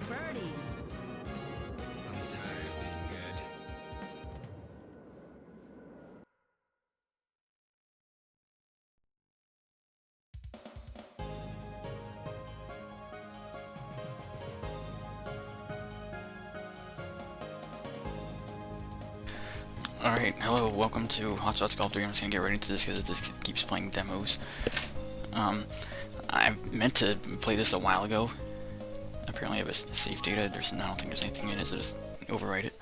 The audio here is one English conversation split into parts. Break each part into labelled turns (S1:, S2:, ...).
S1: Birdie.
S2: I'm tired of being good.
S3: Alright, hello, welcome to Hot Shots Golf 3. I'm just gonna get right into this because this keeps playing demos. I meant to play this a while ago. Apparently I have a save data. I don't think there's anything in it, so just overwrite it.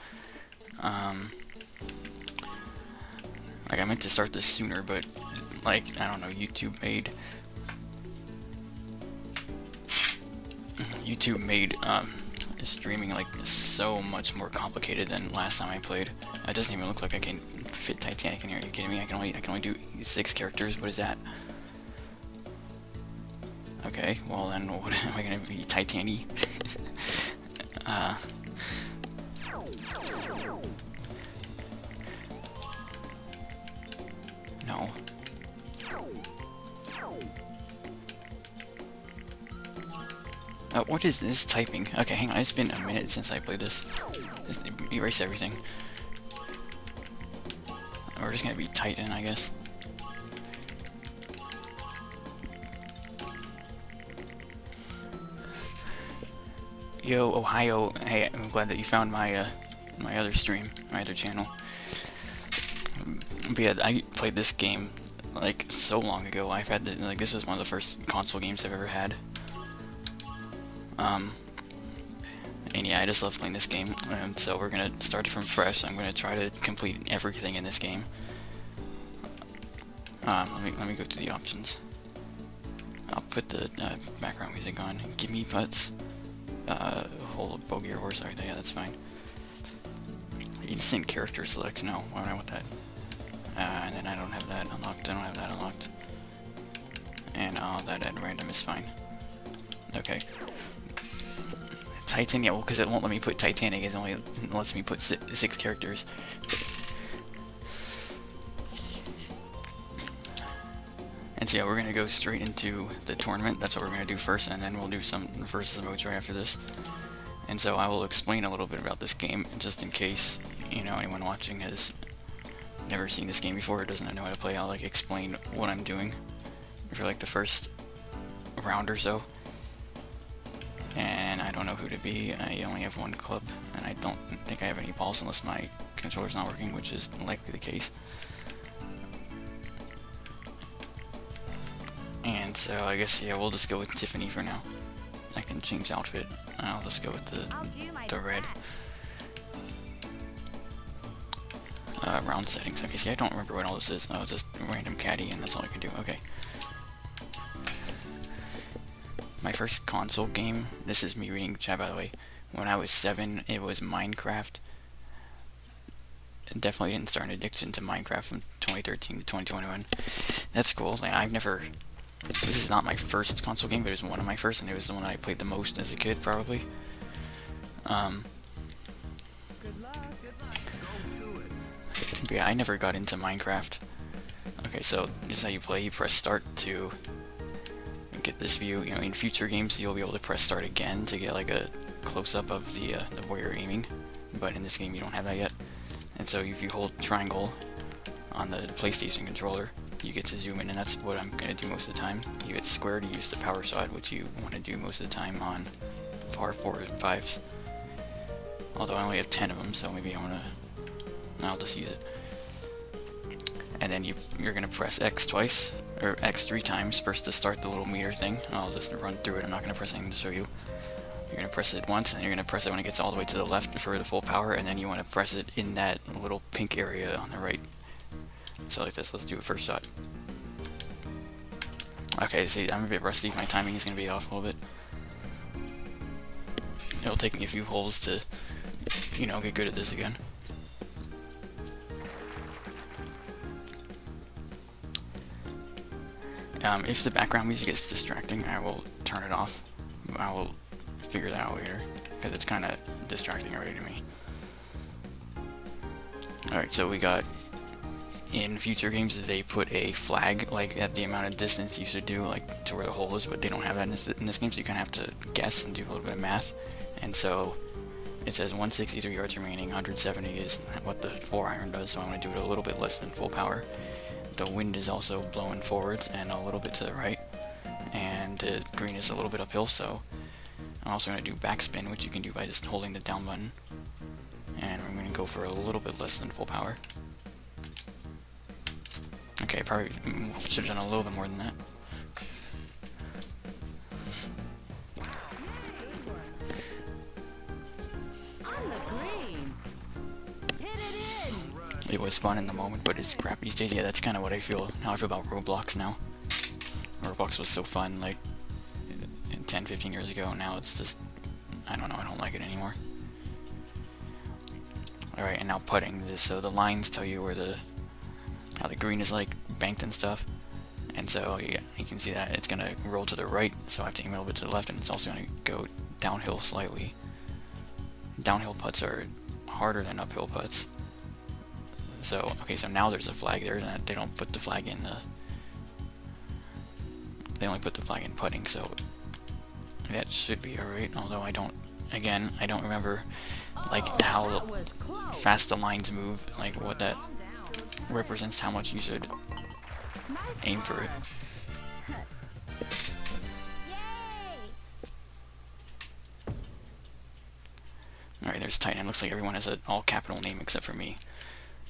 S3: Like, I meant to start this sooner, but, like, I don't know, YouTube made streaming like so much more complicated than last time I played. It doesn't even look like I can fit Titanic in here. Are you kidding me? I can only do 6 characters. What is that? Okay, well then what am I gonna be? Titanic? No. What is this typing? Okay, hang on, it's been a minute since I played this. Just erase everything. We're just gonna be Titan, I guess. Yo, Ohio, hey, I'm glad that you found my, my other stream, my other channel. But yeah, I played this game, like, so long ago. This was one of the first console games I've ever had. And yeah, I just love playing this game, and so we're gonna start it from fresh. I'm gonna try to complete everything in this game. Let me go through the options. I'll put the background music on. Give me putts. Hold bogey or horse. Sorry, yeah, that's fine. Instant character select. No, why would I want that? And then I don't have that unlocked. I don't have that unlocked. And that at random is fine. Okay. Titan, yeah, well, because it won't let me put Titanic, it only lets me put 6 characters. And so yeah, we're going to go straight into the tournament. That's what we're going to do first, and then we'll do some versus modes right after this. And so I will explain a little bit about this game, just in case, you know, anyone watching has never seen this game before or doesn't know how to play. I'll, like, explain what I'm doing for, like, the first round or so. And I don't know who to be. I only have 1 club, and I don't think I have any balls unless my controller's not working, which is likely the case. And so I guess, yeah, we'll just go with Tiffany for now. I can change outfit. I'll just go with the red. Round settings. Okay, see, I don't remember what all this is. Oh, it's just random caddy, and that's all I can do. Okay. My first console game, this is me reading chat by the way, when I was 7, it was Minecraft. Definitely didn't start an addiction to Minecraft from 2013 to 2021. That's cool. Like, this is not my first console game, but it was one of my first, and it was the one that I played the most as a kid, probably. But yeah, I never got into Minecraft. Okay, so this is how you play. You press start to get this view. You know, in future games you'll be able to press start again to get like a close-up of the where you're aiming, but in this game you don't have that yet. And so if you hold triangle on the PlayStation controller, you get to zoom in, and that's what I'm gonna do most of the time. You hit square to use the power side, which you want to do most of the time on far 4 and 5s. Although I only have 10 of them, so maybe I'll just use it. And then you're gonna press X twice, or X 3 times, first to start the little meter thing. I'll just run through it, I'm not gonna press anything to show you. You're gonna press it once, and you're gonna press it when it gets all the way to the left for the full power, and then you wanna press it in that little pink area on the right. So like this, let's do a first shot. Okay, see, I'm a bit rusty, my timing is gonna be off a little bit. It'll take me a few holes to, you know, get good at this again. If the background music gets distracting, I will turn it off. I will figure that out later, because it's kind of distracting already to me. Alright, so we got, in future games, they put a flag, like, at the amount of distance you should do, like, to where the hole is, but they don't have that in this game, so you kind of have to guess and do a little bit of math. And so it says 163 yards remaining, 170 is what the 4-iron does, so I'm going to do it a little bit less than full power. The wind is also blowing forwards and a little bit to the right, and green is a little bit uphill, so I'm also going to do backspin, which you can do by just holding the down button. And I'm going to go for a little bit less than full power. Okay, probably should have done a little bit more than that. It was fun in the moment, but it's crap these days. Yeah, that's kind of what I feel, how I feel about Roblox now. Roblox was so fun, like, 10, 15 years ago. Now it's just, I don't know, I don't like it anymore. Alright, and now putting this, so the lines tell you where how the green is like banked and stuff. And so, yeah, you can see that it's gonna roll to the right, so I have to aim a little bit to the left, and it's also gonna go downhill slightly. Downhill putts are harder than uphill putts. So, okay, so now there's a flag there, and they don't put the flag in they only put the flag in putting, so that should be alright, although I don't remember, like, how fast the lines move, like, what that represents how much you should aim for it. Alright, there's Titan. Looks like everyone has an all-capital name except for me.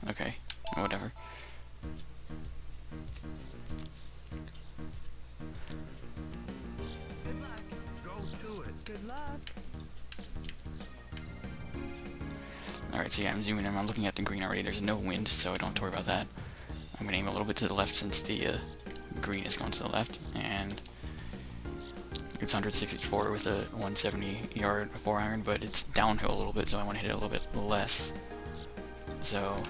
S3: Okay, whatever.
S1: Good luck. Go to it. Good luck.
S3: Alright, so yeah, I'm zooming in. I'm looking at the green already. There's no wind, so I don't have to worry about that. I'm going to aim a little bit to the left since the green is going to the left, and it's 164 with a 170-yard 4-iron, but it's downhill a little bit, so I want to hit it a little bit less. So,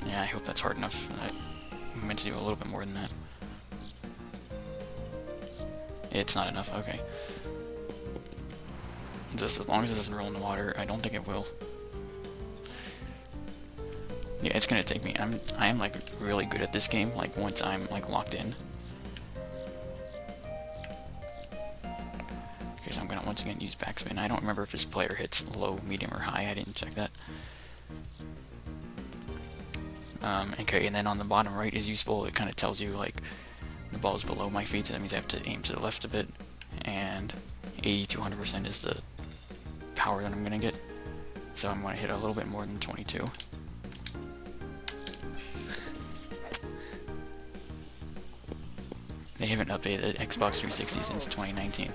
S3: yeah, I hope that's hard enough. I meant to do a little bit more than that. It's not enough, okay. Just as long as it doesn't roll in the water, I don't think it will. Yeah, it's gonna take me. I am like really good at this game, like once I'm like locked in. Okay, so I'm gonna once again use backspin. I don't remember if this player hits low, medium, or high. I didn't check that. Okay, and then on the bottom right is useful. It kind of tells you like the ball is below my feet, so that means I have to aim to the left a bit. And 80 to 100% is the power that I'm gonna get. So I'm gonna hit a little bit more than 22. They haven't updated Xbox 360 since 2019.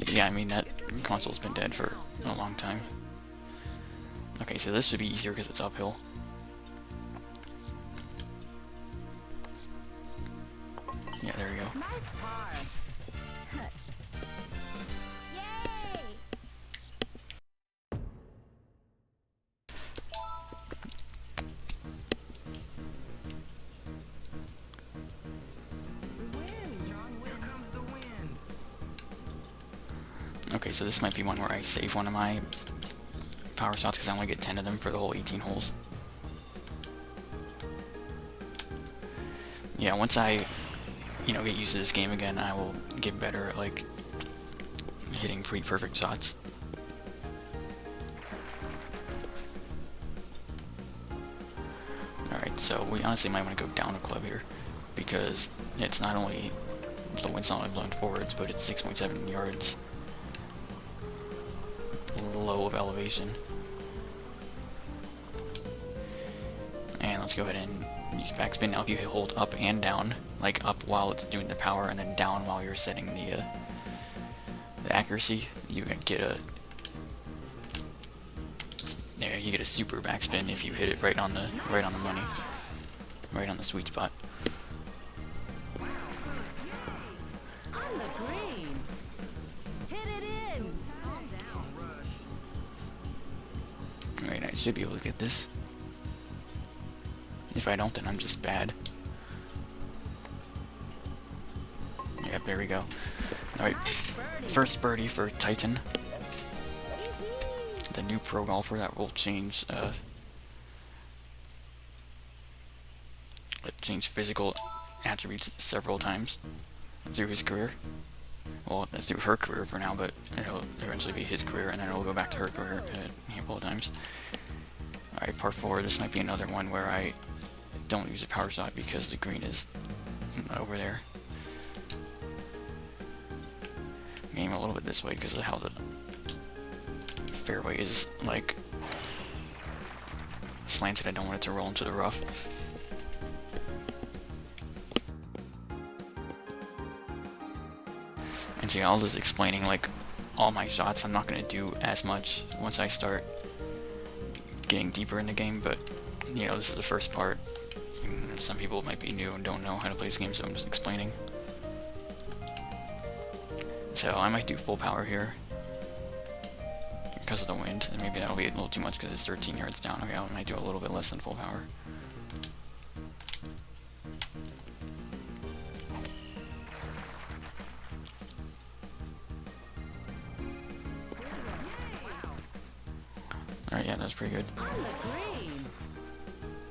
S3: Yeah, I mean, that console's been dead for a long time. Okay, so this should be easier because it's uphill. Yeah, there we go.
S1: Nice par. Yay!
S3: Okay, so this might be one where I save one of my power shots because I only get 10 of them for the whole 18 holes. Yeah, once I, get used to this game again, I will get better at, like, hitting pretty perfect shots. Alright, so we honestly might want to go down a club here, because it's not only blowing forwards, but it's 6.7 yards low of elevation. And let's go ahead and use backspin. Now if you hold up and down, like up while it's doing the power and then down while you're setting the accuracy, you get a super backspin if you hit it right on the money, right on the sweet spot.
S1: On the green. Hit it in. Calm down, Rush.
S3: Alright, I should be able to get this. If I don't, then I'm just bad. Yep, there we go. Alright, first birdie for Titan. The new pro golfer that will change, change physical attributes several times through his career. Well, that's through her career for now, but it'll eventually be his career, and then it'll go back to her career a handful of times. Alright, part 4. This might be another one where I don't use a power shot because the green is over there. Aim a little bit this way because of how the fairway is, like, slanted. I don't want it to roll into the rough. And so yeah, I'll just explaining, like, all my shots. I'm not going to do as much once I start getting deeper in the game, but, you know, this is the first part. And some people might be new and don't know how to play this game, so I'm just explaining. So I might do full power here because of the wind, and maybe that'll be a little too much because it's 13 yards down. Okay, I might do a little bit less than full power. Alright, yeah, that's pretty good.
S1: On the green.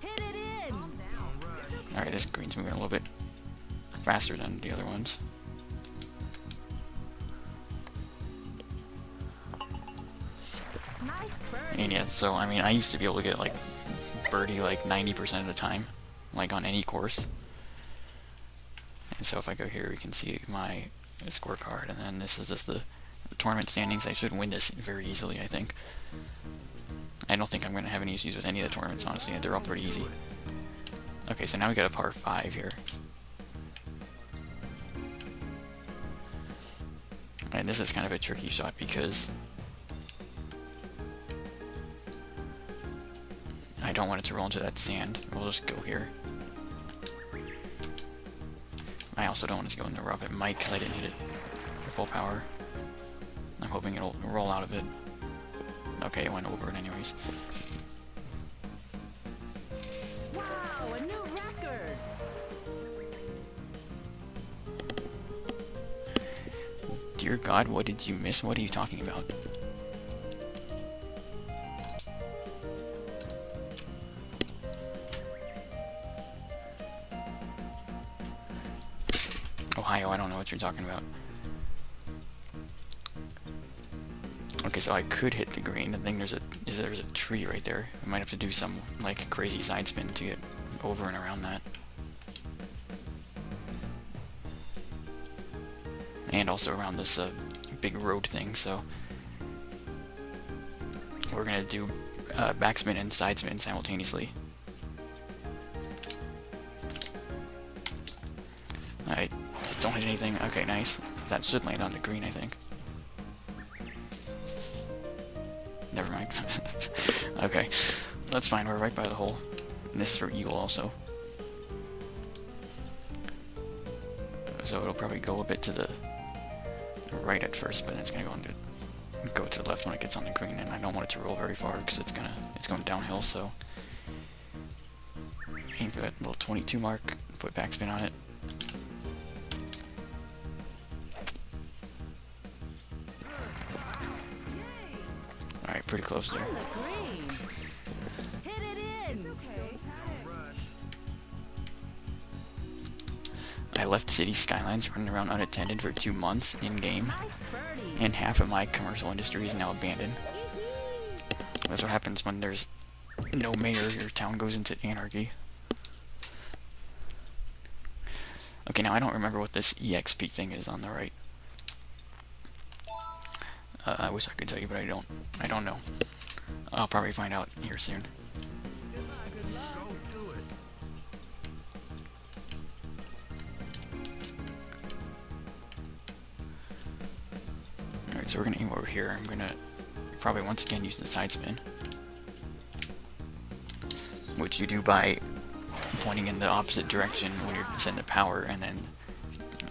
S1: Hit it in. Calm down.
S3: Alright, this green's moving a little bit faster than the other ones.
S1: Nice birdie.
S3: And yeah, so I mean, I used to be able to get like birdie like 90% of the time, like on any course. And so if I go here, we can see my scorecard, and then this is just the tournament standings. I should win this very easily, I think. I don't think I'm going to have any issues with any of the tournaments, honestly. They're all pretty easy. Okay, so now we got a par 5 here. And this is kind of a tricky shot because I don't want it to roll into that sand. We'll just go here. I also don't want it to go in the rough. It might because I didn't hit it at full power. I'm hoping it'll roll out of it. Okay, it went over it anyways.
S1: Wow, a new record.
S3: Dear God, what did you miss? What are you talking about? Ohio, I don't know what you're talking about. Okay, so I could hit the green. The thing there's a tree right there. I might have to do some like crazy side spin to get over and around that. And also around this big road thing, so we're gonna do backspin and side spin simultaneously. Alright, just don't hit anything. Okay, nice. That should land on the green, I think. Never mind. Okay, that's fine. We're right by the hole. And this is for eagle also. So it'll probably go a bit to the right at first, but then it's gonna go to the left when it gets on the green, and I don't want it to roll very far because it's going downhill. So aim for that little 22 mark. Put backspin on it. Alright, pretty close there.
S1: On the green. Hit it in. Okay.
S3: I left City Skylines running around unattended for 2 months in-game,
S1: Nice birdie.
S3: and half of my commercial industry is now abandoned. That's what happens when there's no mayor. Your town goes into anarchy. Okay, now I don't remember what this EXP thing is on the right. I wish I could tell you, but I don't know. I'll probably find out here soon. Alright, so we're gonna aim over here. I'm gonna probably once again use the side spin, which you do by pointing in the opposite direction when you're setting the power, and then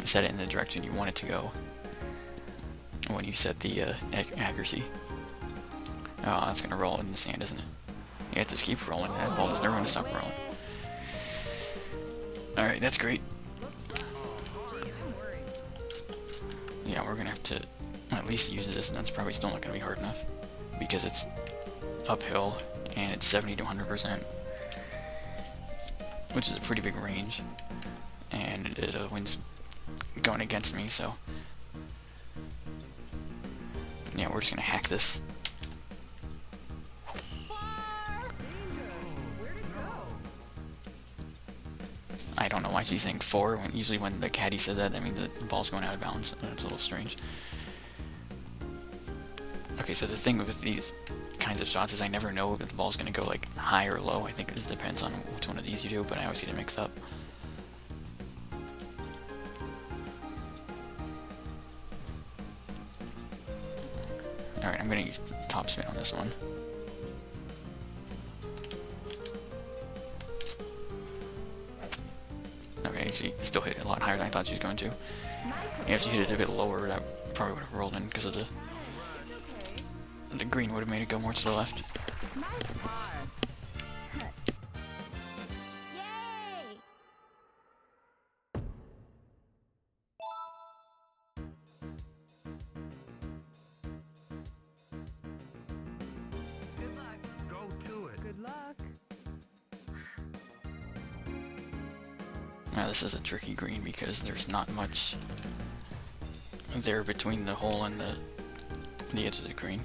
S3: set it in the direction you want it to go when you set the accuracy. Oh, that's gonna roll in the sand, isn't it? You have to just keep rolling. That ball is never gonna stop rolling. Alright, that's great. Yeah, we're gonna have to at least use this, and that's probably still not gonna be hard enough because it's uphill and it's 70 to 100%, which is a pretty big range, and the wind's going against me, so Yeah, we're just gonna hack this. I don't know why she's saying 4, when usually when the caddy says that means the ball's going out of bounds. It's a little strange. Okay, so the thing with these kinds of shots is I never know if the ball's going to go like high or low. I think it depends on which one of these you do, but I always get it mixed up. Alright, I'm going to use top spin on this one. Okay, so you still hit it a lot higher than I thought she was going to. Yeah, if she hit it a bit lower, that probably would have rolled in because of the green would have made it go more to the left.
S1: Good luck.
S4: Go to it.
S1: Good luck.
S3: Now this is a tricky green because there's not much there between the hole and the edge of the green.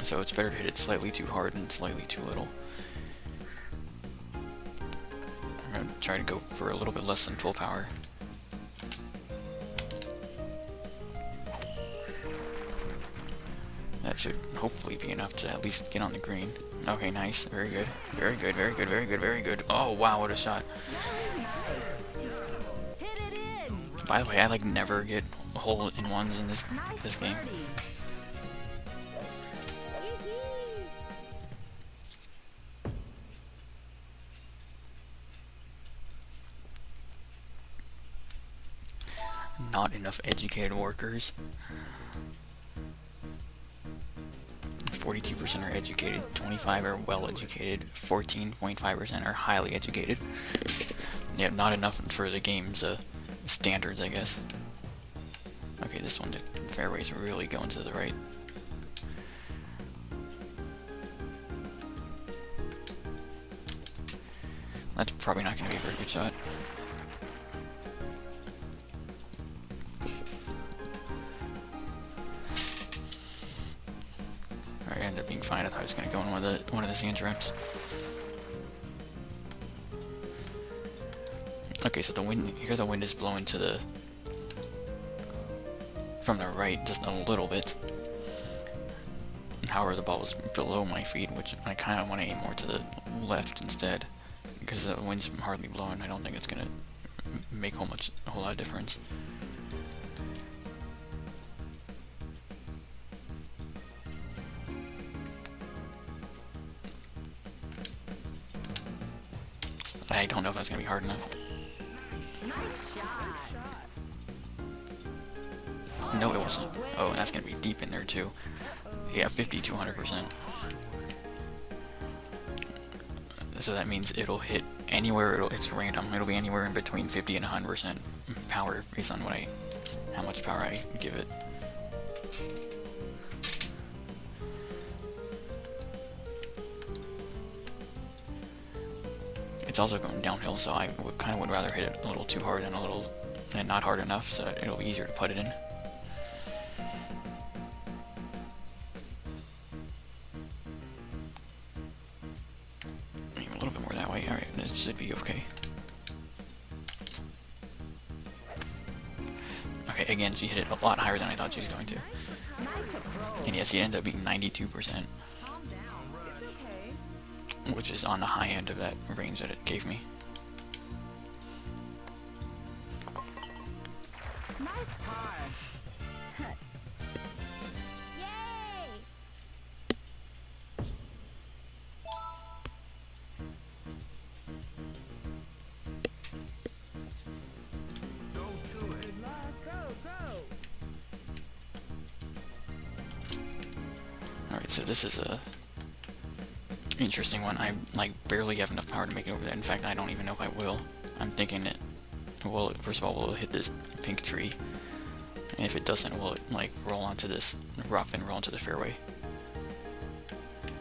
S3: So it's better to hit it slightly too hard and slightly too little. I'm going to try to go for a little bit less than full power. That should hopefully be enough to at least get on the green. Okay, nice. Very good. Very good, very good, very good, very good. Oh, wow, what a shot.
S1: Hit it in.
S3: By the way, I like never get hole-in-ones in this game. Not enough educated workers. 42% are educated, 25 are well educated, 14.5% are highly educated. Yeah, not enough for the game's standards, I guess. Okay, this one, the fairway's really going to the right. That's probably not going to be a very good shot. Alright, ended up being fine. I thought I was going to go in one of the sand traps. Okay, so the wind here, the wind is blowing to the from the right just a little bit. However, the ball is below my feet, which I kind of want to aim more to the left instead, because the wind's hardly blowing. I don't think it's gonna make a whole lot of difference. I don't know if that's gonna be hard enough. No, it wasn't. Oh, and that's gonna be deep in there too. Yeah, 50 to 100%. So that means it'll hit anywhere. It's random. It'll be anywhere in between 50 and 100% power based on how much power I give it. It's also going downhill, so I kind of would rather hit it a little too hard and not hard enough, so that it'll be easier to put it in. Maybe a little bit more that way. Alright, this should be okay. Okay, again, she hit it a lot higher than I thought she was going to. And yes, it ended up being 92%. Which is on the high end of that range that it gave me.
S1: Nice par. Yay!
S4: Go to it.
S1: Good luck. Go.
S3: Alright, so this is a interesting one. I barely have enough power to make it over there. In fact, I don't even know if I will. I'm thinking it will, first of all, will it hit this pink tree? And if it doesn't, will it roll onto this rough and roll into the fairway?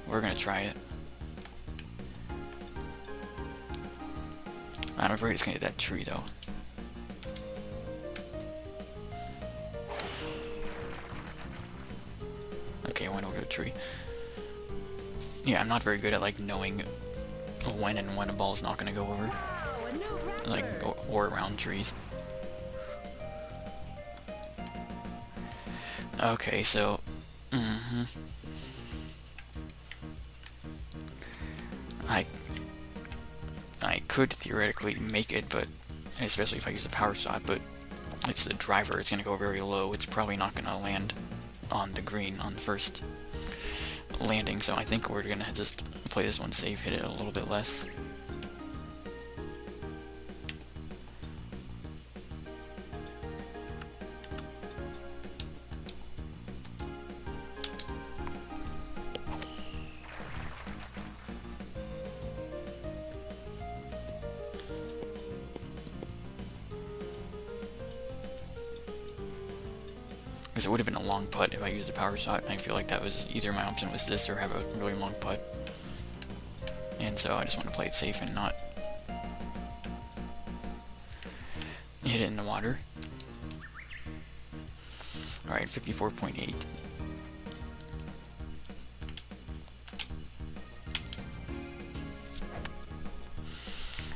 S3: We're gonna try it. I'm afraid it's gonna hit that tree though. tree. Yeah, I'm not very good at like knowing when and when a ball is not going to go over,
S1: Oh, a new record.
S3: like or around trees. Okay, so I could theoretically make it, but especially if I use a power shot, but it's the driver, it's gonna go very low, it's probably not gonna land on the green on the first landing, so I think we're gonna just play this one safe, hit it a little bit less. Because it would have been a long putt if I used a power shot. I feel like that was either my option was this or have a really long putt. And so I just want to play it safe and not hit it in the water. Alright, 54.8.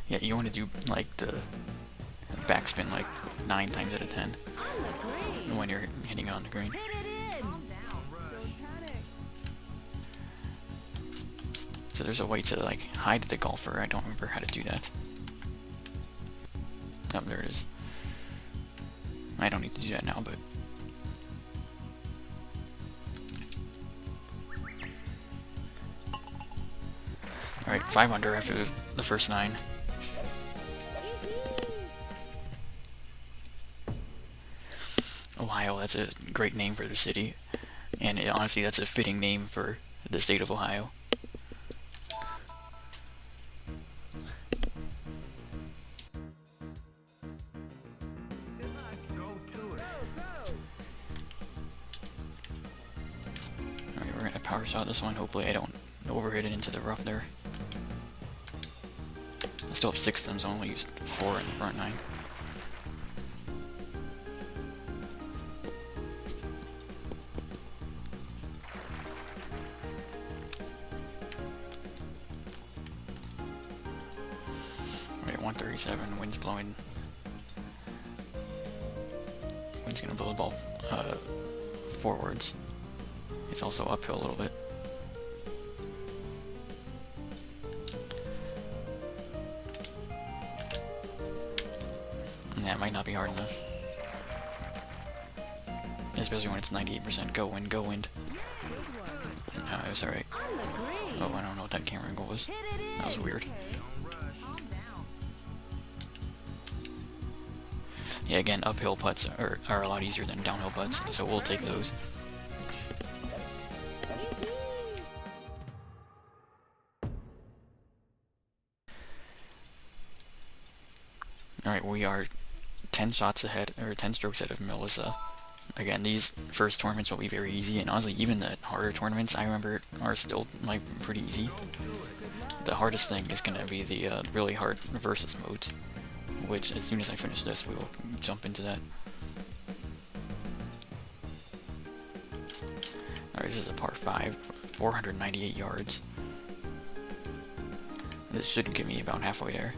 S3: Yeah, you want to do like the backspin like 9 times out of 10
S1: On the green.
S3: when you're hitting it on the green.
S1: Hit it in.
S4: Calm down. Don't panic.
S3: So there's a way to like hide the golfer. I don't remember how to do that. Oh, there it is. I don't need to do that now, but alright, 5 under after the first 9. Ohio, that's a great name for the city. And honestly, that's a fitting name for the state of Ohio.
S4: Go to it.
S3: Alright, we're gonna power shot this one. Hopefully I don't overhit it into the rough there. I still have 6 stems, I only used 4 in the front 9. Alright, 137, wind's blowing. Wind's gonna blow the ball forwards. It's also uphill a little bit. Yeah, it might not be hard enough. Especially when it's 98% go wind, go wind. No, it was alright.
S1: On the green.
S3: Oh, I don't know what that camera angle was.
S1: Hit it in.
S3: That was weird.
S1: Calm down.
S3: Yeah, again, uphill putts are a lot easier than downhill putts, so we'll take those. Alright, we are 10 shots ahead, or 10 strokes ahead of Melissa. Again, these first tournaments will be very easy, and honestly, even the harder tournaments, I remember, are still, like, pretty easy. The hardest thing is going to be the really hard versus modes, which, as soon as I finish this, we will jump into that. Alright, this is a par 5, 498 yards. This should get me about halfway there.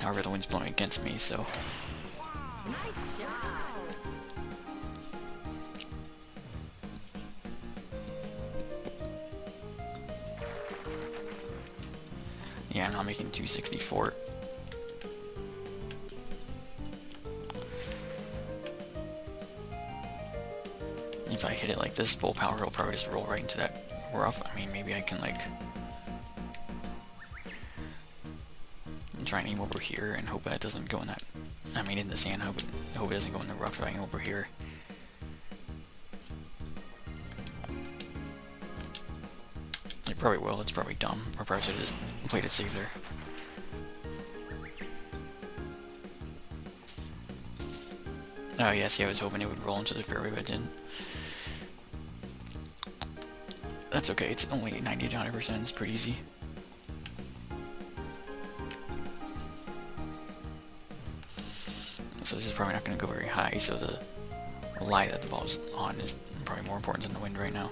S3: However, the wind's blowing against me, so...
S1: Nice shot.
S3: Yeah, I'm not making 264. If I hit it like this full power, it'll probably just roll right into that rough. I mean, maybe I can, like... try and aim over here and hope that doesn't go in that... I mean, in the sand, hope it doesn't go in the rough if I aim over here. It probably will, it's probably dumb. I probably should have just played it safe there. Oh yeah, see, I was hoping it would roll into the fairway, but it didn't. That's okay, it's only 90 to 100%, it's pretty easy. So this is probably not going to go very high, so the lie that the ball's on is probably more important than the wind right now.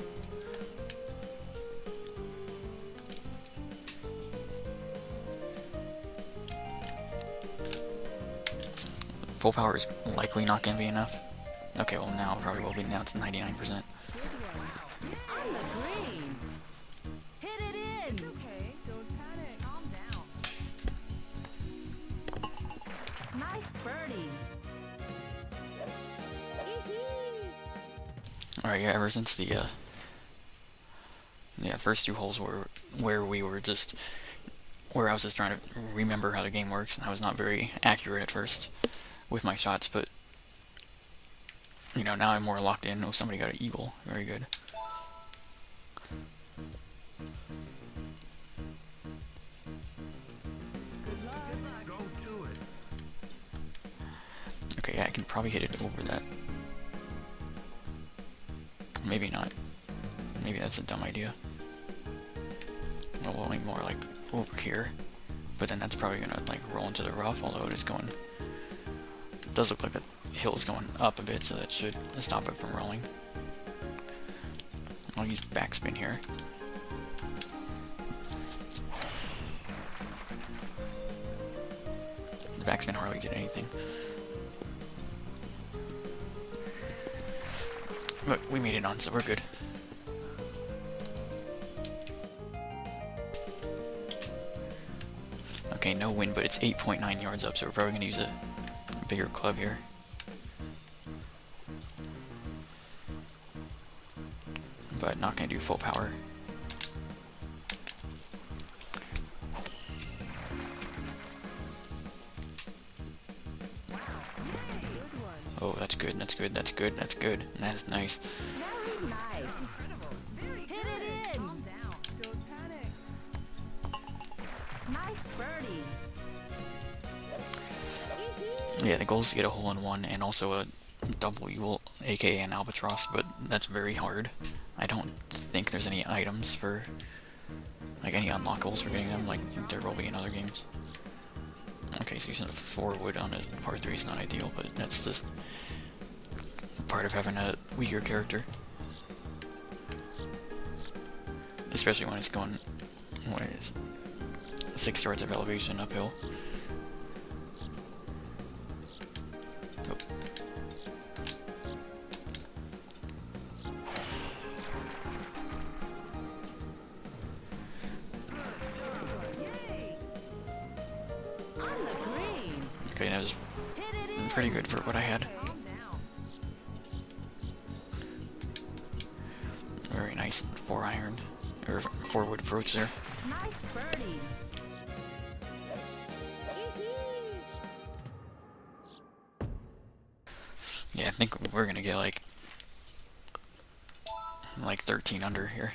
S3: Full power is likely not going to be enough. Okay, well now it probably will be. Now it's 99%.
S1: On the green. Hit it in.
S4: Okay, don't panic.
S1: Calm down. Nice birdie.
S3: Alright, yeah, ever since the first two holes were where we were just, where I was just trying to remember how the game works, and I was not very accurate at first with my shots, but, you know, now I'm more locked in. Oh, somebody got an eagle. Very good.
S4: Go to it.
S3: Okay, yeah, I can probably hit it over that. Maybe not. Maybe that's a dumb idea. Well, more like over here. But then that's probably gonna like roll into the rough, although it is going... It does look like the hill is going up a bit, so that should stop it from rolling. I'll use backspin here. The backspin hardly did anything. But we made it on, so we're good. Okay, no wind, but it's 8.9 yards up, so we're probably going to use a bigger club here. But not going to do full power. Oh, that's good, that's good, that's good, that's good. That's nice.
S1: Very nice. Hit it in.
S4: Calm down. Don't panic.
S1: Nice birdie.
S3: Yeah, the goal is to get a hole-in-one and also a double eagle, aka an albatross, but that's very hard. I don't think there's any items for, like, any unlockables for getting them, like there will be in other games. Okay, so using a 4 wood on a par 3 is not ideal, but that's just part of having a weaker character. Especially when it's going, what is it, 6 yards of elevation uphill. Oh.
S1: On the green.
S3: Okay, that was
S1: Hit it in.
S3: pretty good for what I had.
S1: Calm down.
S3: Very nice 4 iron, or 4 wood approach there.
S1: Nice birdie.
S3: Yeah, I think we're gonna get like 13 under here.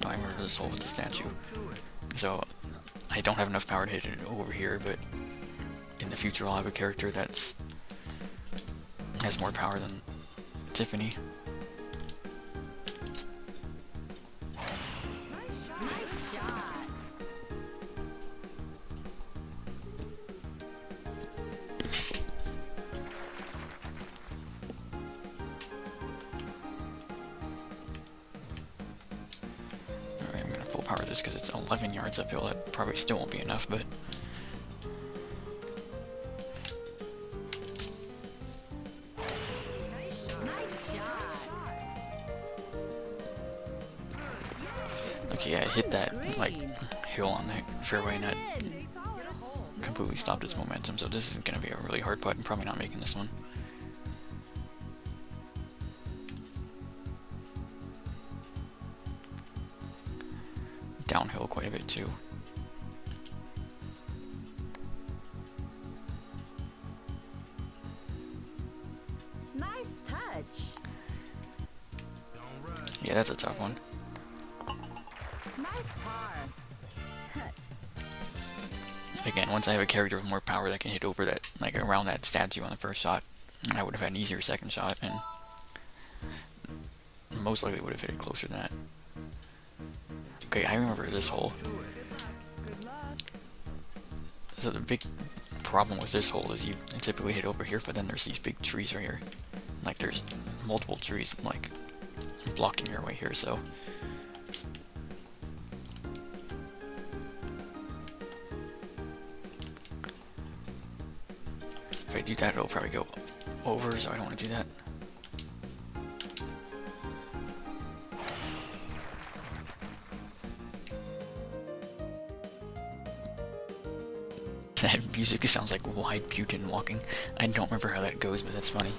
S3: Oh, I remember this hole with the statue. So I don't have enough power to hit it over here, but in the future I'll have a character that's has more power than Tiffany.
S1: Nice shot.
S3: Alright, I'm gonna full power this because it's 11 yards uphill. That probably still won't be enough, but
S1: Nice shot.
S3: okay, yeah, it hit that like hill on the fairway and that
S1: In.
S3: completely stopped its momentum, so this is gonna be a really hard putt. I'm probably not making this one. Downhill quite a bit too.
S1: Nice touch.
S4: Don't rush.
S3: Yeah, that's a tough one.
S1: Nice par.
S3: Again, once I have a character with more power that can hit over that, like around that statue on the first shot, I would have had an easier second shot, and most likely would have hit it closer than that. Okay, I remember this hole.
S4: Good luck.
S3: So the big problem with this hole is you typically hit over here, but then there's these big trees right here. Like there's multiple trees like blocking your way here, so if I do that, it'll probably go over, so I don't want to do that. That music sounds like wide Putin walking. I don't remember how that goes, but that's funny.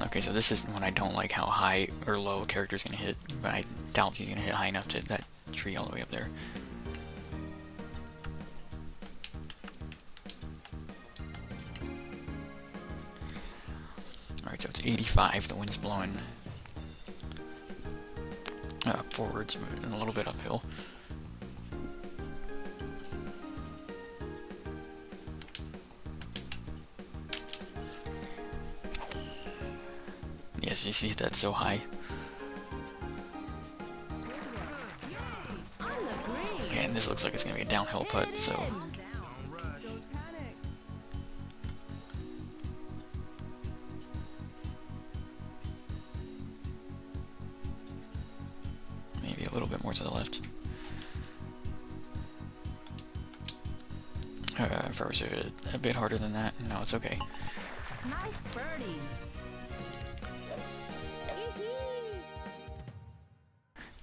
S3: Okay, so this is when I don't like how high or low a character's gonna hit, but I doubt he's gonna hit high enough to hit that tree all the way up there. Alright, so it's 85, the wind's blowing forwards and a little bit uphill. Yes, you see that's so high.
S1: On the green.
S3: Yeah, and this looks like it's gonna be a downhill putt, so
S4: Don't panic.
S3: maybe a little bit more to the left. If I was a bit harder than that, no, it's okay.
S1: Nice birdie.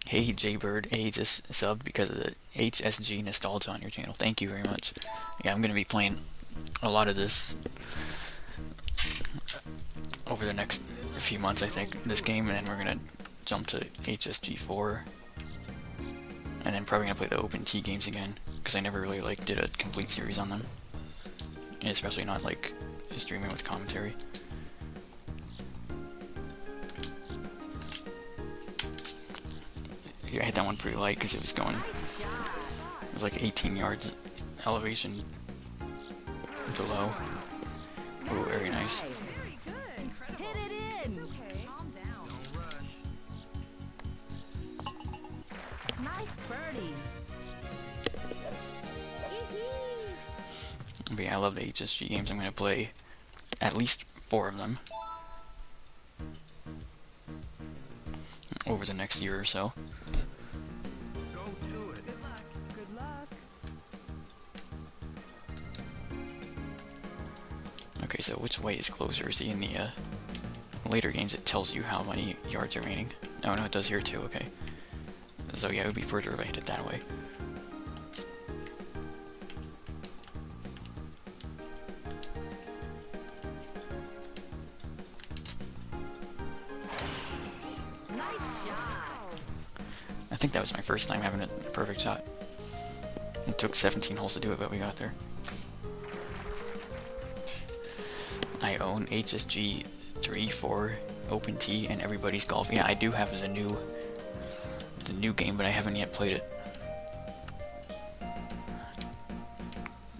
S3: Hey Jaybird, hey, just subbed because of the HSG nostalgia on your channel. Thank you very much. Yeah, I'm gonna be playing a lot of this over the next few months, I think, this game, and then we're gonna jump to HSG4, and then probably gonna play the Open T games again, because I never really like did a complete series on them, and especially not like streaming with commentary. Yeah, I hit that one pretty light because it was going, it was like 18 yards elevation below. Oh, very nice.
S4: Very good.
S1: Hit it in.
S4: Okay.
S1: Calm down. Nice birdie.
S3: But yeah, I love the HSG games. I'm gonna play at least 4 of them over the next year or so.
S4: Go to it. Good luck. Good luck.
S3: Okay, so which way is closer? See, in the later games it tells you how many yards are remaining. Oh no, it does here too, okay. So yeah, it would be further if I hit it that way.
S1: Nice shot.
S3: I think that was my first time having a perfect shot. It took 17 holes to do it, but we got there. I own HSG 3, 4, Open T, and Everybody's Golf. Yeah, I do have the new game, but I haven't yet played it.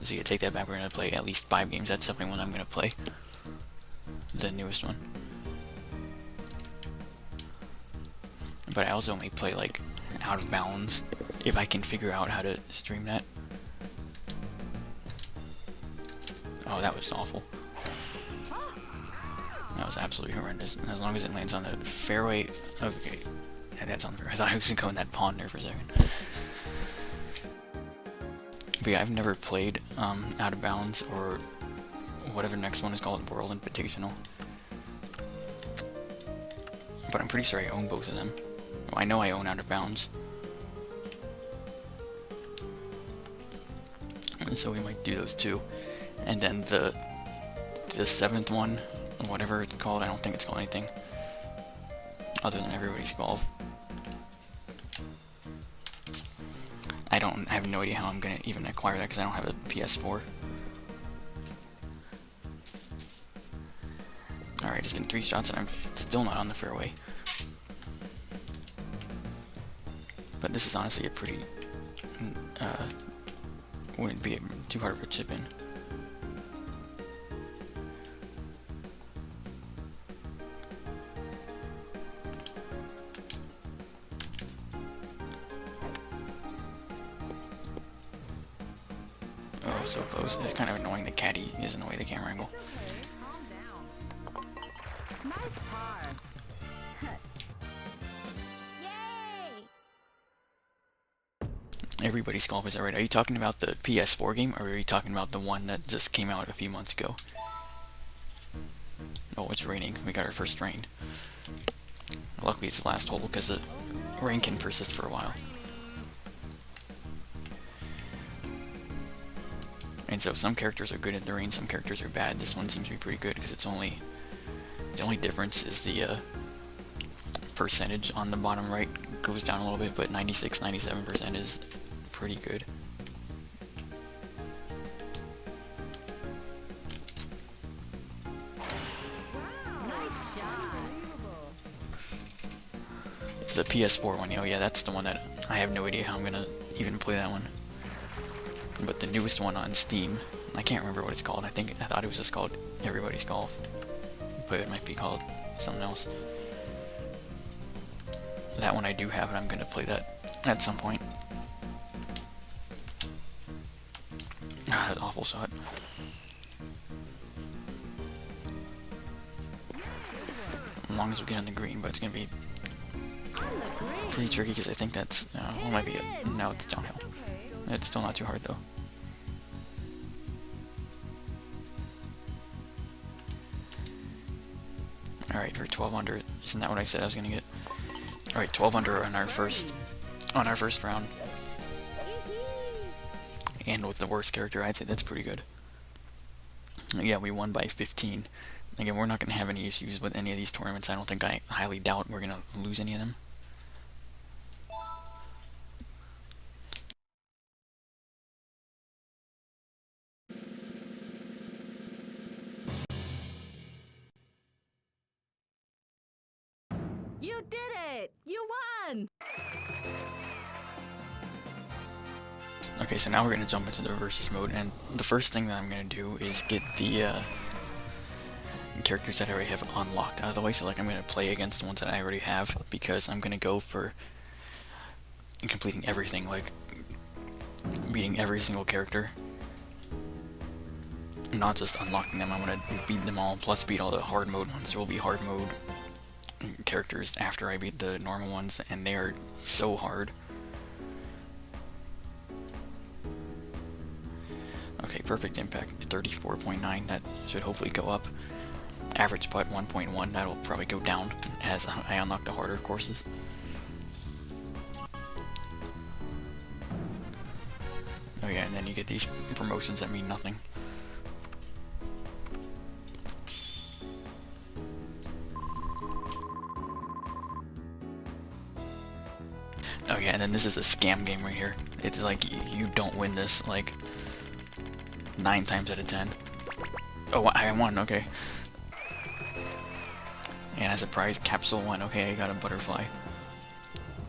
S3: So you take that back, we're gonna play at least 5 games. That's something one I'm gonna play. The newest one. But I also may play like Out of Bounds if I can figure out how to stream that. Oh, that was awful. That was absolutely horrendous. And as long as it lands on the fairway, okay. Yeah, that's on the fairway. I thought I was gonna go in that pond there for a second. But yeah, I've never played Out of Bounds or whatever the next one is called, World Invitational. But I'm pretty sure I own both of them. Well, I know I own Out of Bounds. And so we might do those two. And then the 7th one, whatever it's called, I don't think it's called anything other than Everybody's Golf. I have no idea how I'm gonna even acquire that because I don't have a PS4. Alright, it's been 3 shots and I'm still not on the fairway. But this is honestly a pretty, wouldn't be too hard for a chip in. so close. It's kind of annoying the caddy is in the way of the camera angle.
S1: Calm down. Nice par. Yay!
S3: Everybody's golf is alright. Are you talking about the PS4 game, or are you talking about the one that just came out a few months ago? Oh, it's raining. We got our first rain. Luckily it's the last hole, because the rain can persist for a while. And so some characters are good at the rain, some characters are bad. This one seems to be pretty good, because it's only... The only difference is the percentage on the bottom right goes down a little bit, but 96-97% is pretty good.
S1: Nice shot.
S3: The PS4 one, oh yeah, that's the one that I have no idea how I'm gonna even play that one. But the newest one on Steam, I can't remember what it's called. I thought it was just called Everybody's Golf, but it might be called something else. That one I do have, and I'm gonna play that at some point. Ah, that awful shot. As long as we get on the green, but it's gonna be pretty tricky because I think that's well, might be it. Now it's downhill. It's still not too hard though. Alright, for 12 under, isn't that what I said I was gonna get? Alright, 12 under on our first round. And with the worst character, I'd say that's pretty good. Yeah, we won by 15. Again, we're not gonna have any issues with any of these tournaments. I don't think, I highly doubt we're gonna lose any of them.
S1: You did it! You won!
S3: Okay, so now we're gonna jump into the versus mode, and the first thing that I'm gonna do is get the characters that I already have unlocked out of the way. So like I'm gonna play against the ones that I already have, because I'm gonna go for completing everything, like beating every single character, not just unlocking them. I want to beat them all, plus beat all the hard mode ones. There will be hard mode characters after I beat the normal ones, and they are so hard. Okay, perfect impact 34.9. That should hopefully go up. Average putt 1.1. That'll probably go down as I unlock the harder courses. Oh yeah, and then you get these promotions that mean nothing. Oh yeah, and then this is a scam game right here. It's like you don't win this like 9 times out of 10. Oh, I won, okay. And as a prize, capsule 1. Okay, I got a butterfly.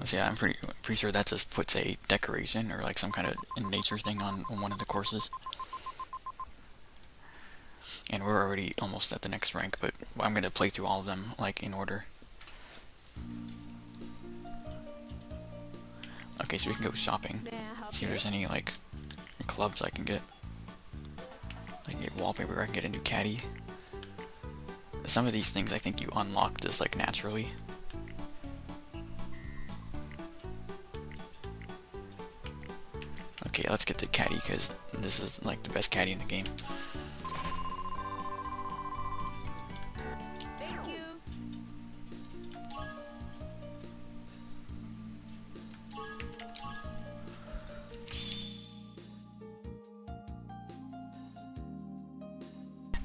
S3: So yeah, I'm pretty sure that just puts a decoration or like some kind of nature thing on one of the courses. And we're already almost at the next rank, but I'm gonna play through all of them like in order. Okay, so we can go shopping. See if there's any like clubs I can get. I can get wallpaper. I can get a new caddy. Some of these things I think you unlock just like naturally. Okay, let's get the caddy because this is like the best caddy in the game.
S1: Thank you.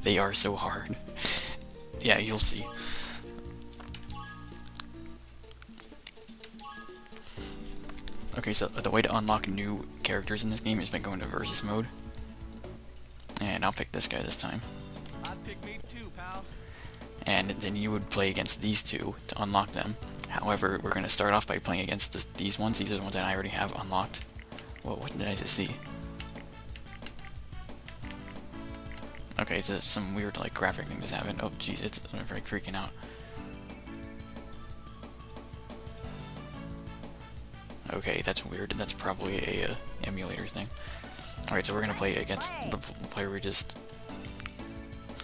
S3: They are so hard. Yeah, you'll see. Okay, so the way to unlock new characters in this game is by going to versus mode. And I'll pick this guy this time.
S4: I'd pick me too, pal.
S3: And then you would play against these two to unlock them. However, we're going to start off by playing against these ones. These are the ones that I already have unlocked. Whoa, what did I just see? Okay, so some weird like graphic thing just happened. Oh jeez, it's very freaking out. Okay, that's weird. That's probably a emulator thing. Alright, so we're gonna play against the player we just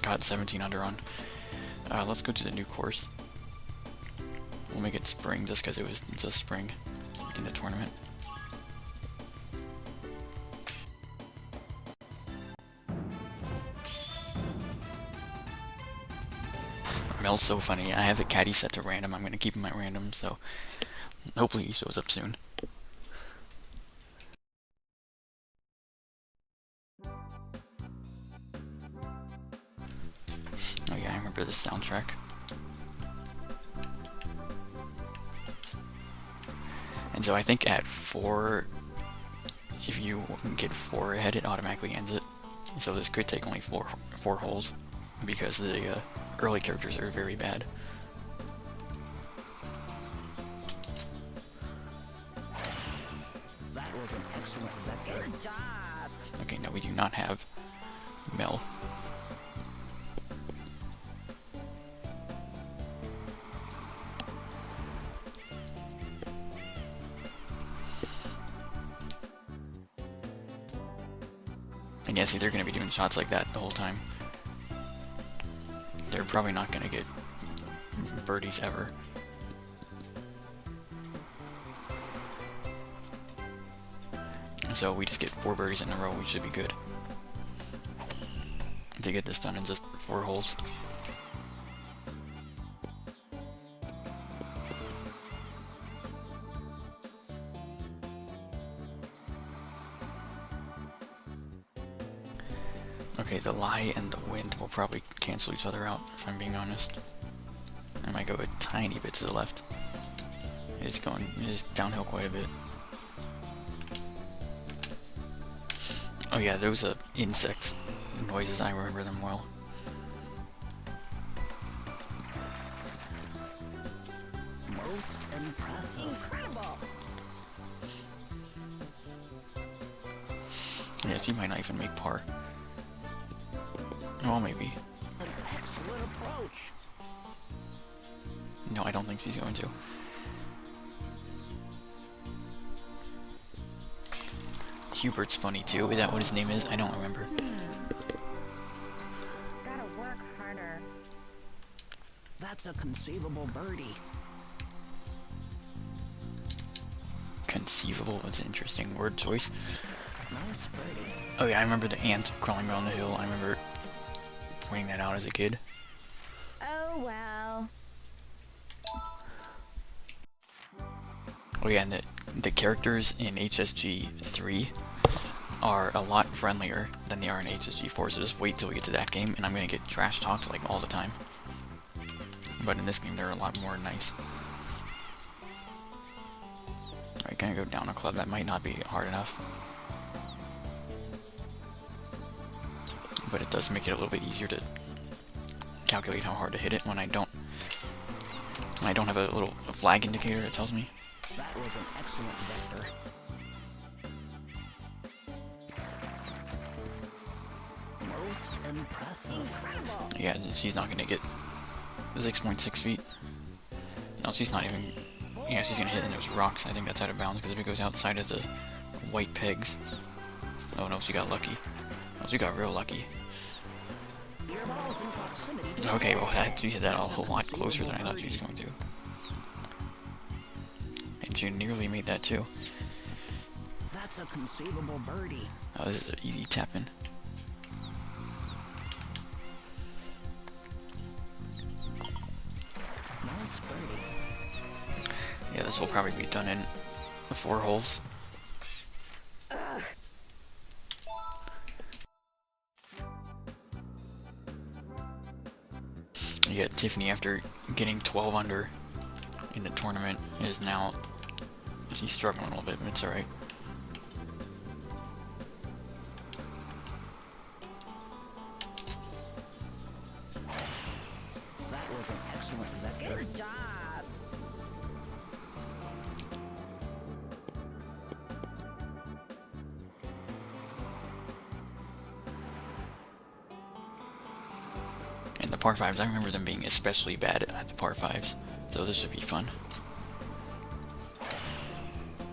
S3: got 17 under on. Let's go to the new course. We'll make it spring just because it was just spring in the tournament. Mel's so funny. I have a caddy set to random. I'm gonna keep him at random, so hopefully he shows up soon. Oh yeah, I remember this soundtrack. And so I think at 4, if you get 4 ahead, it automatically ends it. So this could take only four holes, because the early characters are very bad.
S4: That was an excellent vector.
S1: Good job.
S3: Okay, no, we do not have Mel. And yeah, see, they're going to be doing shots like that the whole time. They're probably not going to get birdies ever. So we just get 4 birdies in a row, we should be good to get this done in just 4 holes. Okay, the lie and the wind will probably cancel each other out, if I'm being honest. I might go a tiny bit to the left. It is downhill quite a bit. Oh yeah, those insects noises, I remember them well.
S4: Most impressive.
S1: Incredible.
S3: Yeah, she might not even make par. Well, maybe.
S4: An excellent approach.
S3: No, I don't think she's going to. Hubert's funny too. Is that what his name is? I don't remember.
S1: Gotta work harder.
S4: That's a conceivable birdie.
S3: Conceivable. That's an interesting word choice.
S4: Nice birdie.
S3: Oh yeah, I remember the ant crawling around the hill. I remember pointing that out as a kid.
S1: Oh well.
S3: Oh yeah, and the characters in HSG 3 are a lot friendlier than they are in HSG 4, so just wait till we get to that game, and I'm gonna get trash talked like all the time. But in this game, they're a lot more nice. Alright, gonna go down a club. That might not be hard enough, but it does make it a little bit easier to calculate how hard to hit it when I don't have a little flag indicator that tells me.
S4: That was an excellent vector. Most impressive.
S1: Incredible.
S3: Yeah, she's not gonna get 6.6 feet. No, she's not even. Yeah, she's gonna hit in those rocks. I think that's out of bounds because if it goes outside of the white pegs. Oh no, she got lucky. Oh, she got real lucky.
S4: Your ball's in proximity.
S3: Okay, well, she hit that a whole lot closer than I thought she was going to. And she nearly made that too.
S4: That's a conceivable birdie.
S3: Oh, this is an easy tap-in.
S4: Nice birdie.
S3: Yeah, this will probably be done in 4 holes. Yeah, Tiffany, after getting 12 under in the tournament, is now... She's struggling a little bit, but it's alright.
S4: That was an excellent vector.
S1: Good job.
S3: And the par 5s, I remember them being especially bad at the par 5s, so this should be fun.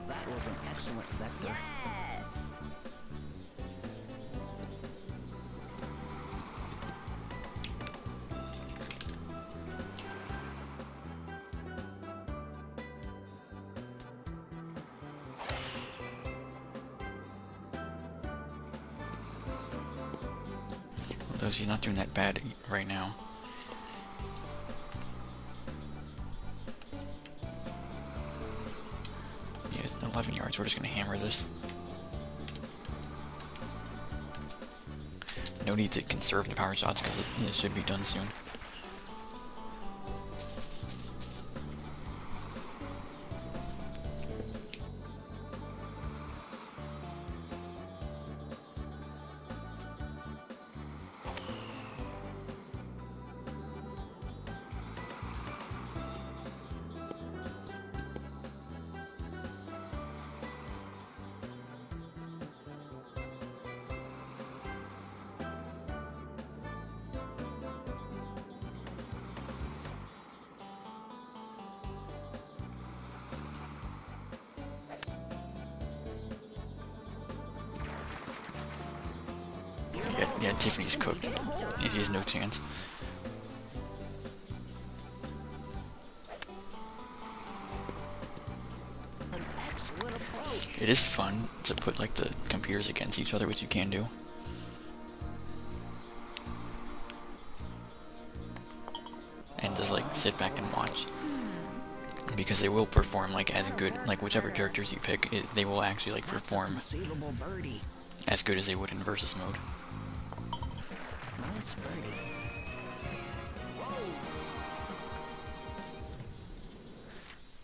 S4: That was an excellent vector.
S1: Yes.
S3: So she's not doing that bad right now. Yeah, it's 11 yards. We're just gonna hammer this. No need to conserve the power shots because it should be done soon. Yeah, Tiffany's cooked. He has no chance. It is fun to put like the computers against each other, which you can do. And just like sit back and watch. Because they will perform like as good, like whichever characters you pick, they will actually like perform as good as they would in versus mode.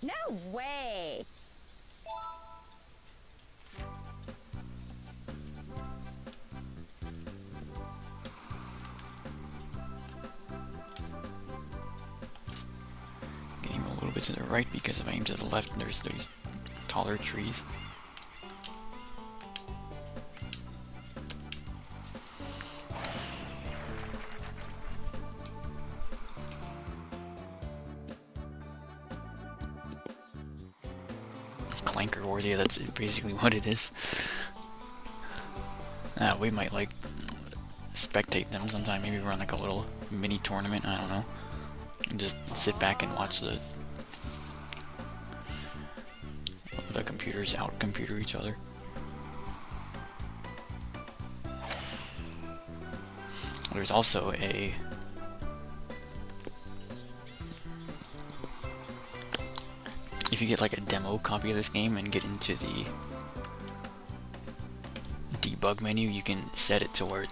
S1: No way!
S3: Getting a little bit to the right because if I aim to the left, there's those taller trees. Clanker Wars, yeah, that's basically what it is. We might like spectate them sometime, maybe run like a little mini tournament, I don't know. And just sit back and watch the computers out-computer each other. There's also a if you get like a demo copy of this game and get into the debug menu, you can set it to where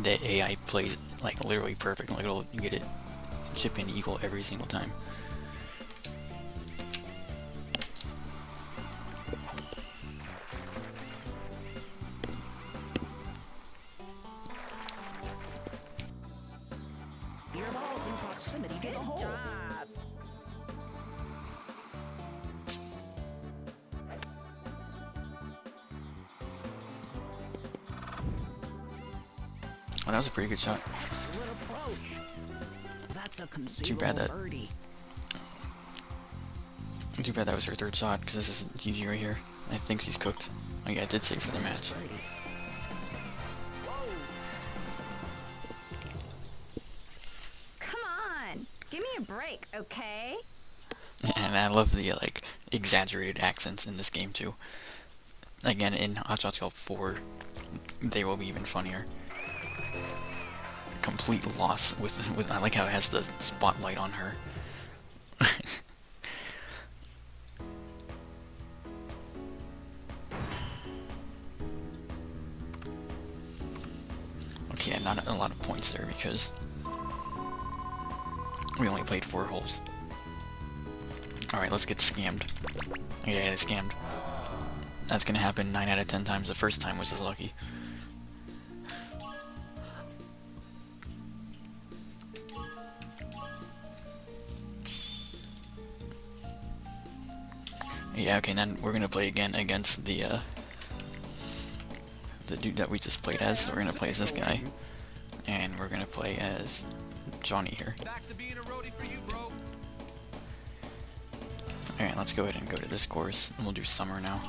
S3: the AI plays like literally perfect. Like it'll get it chip in equal every single time.
S5: Your ball's in proximity to the hole.
S1: Job.
S3: Well, that was a pretty good shot.
S5: Excellent approach. That's a
S3: Too bad that
S5: birdie.
S3: Too bad that was her third shot, because this is GG right here. I think she's cooked. Oh yeah, I did save for the match.
S1: Come on! Give me a break, okay?
S3: And I love the like exaggerated accents in this game too. Again, in Hot Shots Golf 4, they will be even funnier. Complete loss with I like how it has the spotlight on her. Okay, yeah, not a lot of points there because we only played 4 holes. Alright, let's get scammed. Yeah, scammed. That's gonna happen 9 out of 10 times. The first time was just lucky. Yeah, okay, then we're gonna play again against the dude that we just played as. So we're gonna play as this guy. And we're gonna play as Johnny here.
S4: Back to being a roadie for you, bro.
S3: Alright, let's go ahead and go to this course, and we'll do summer now.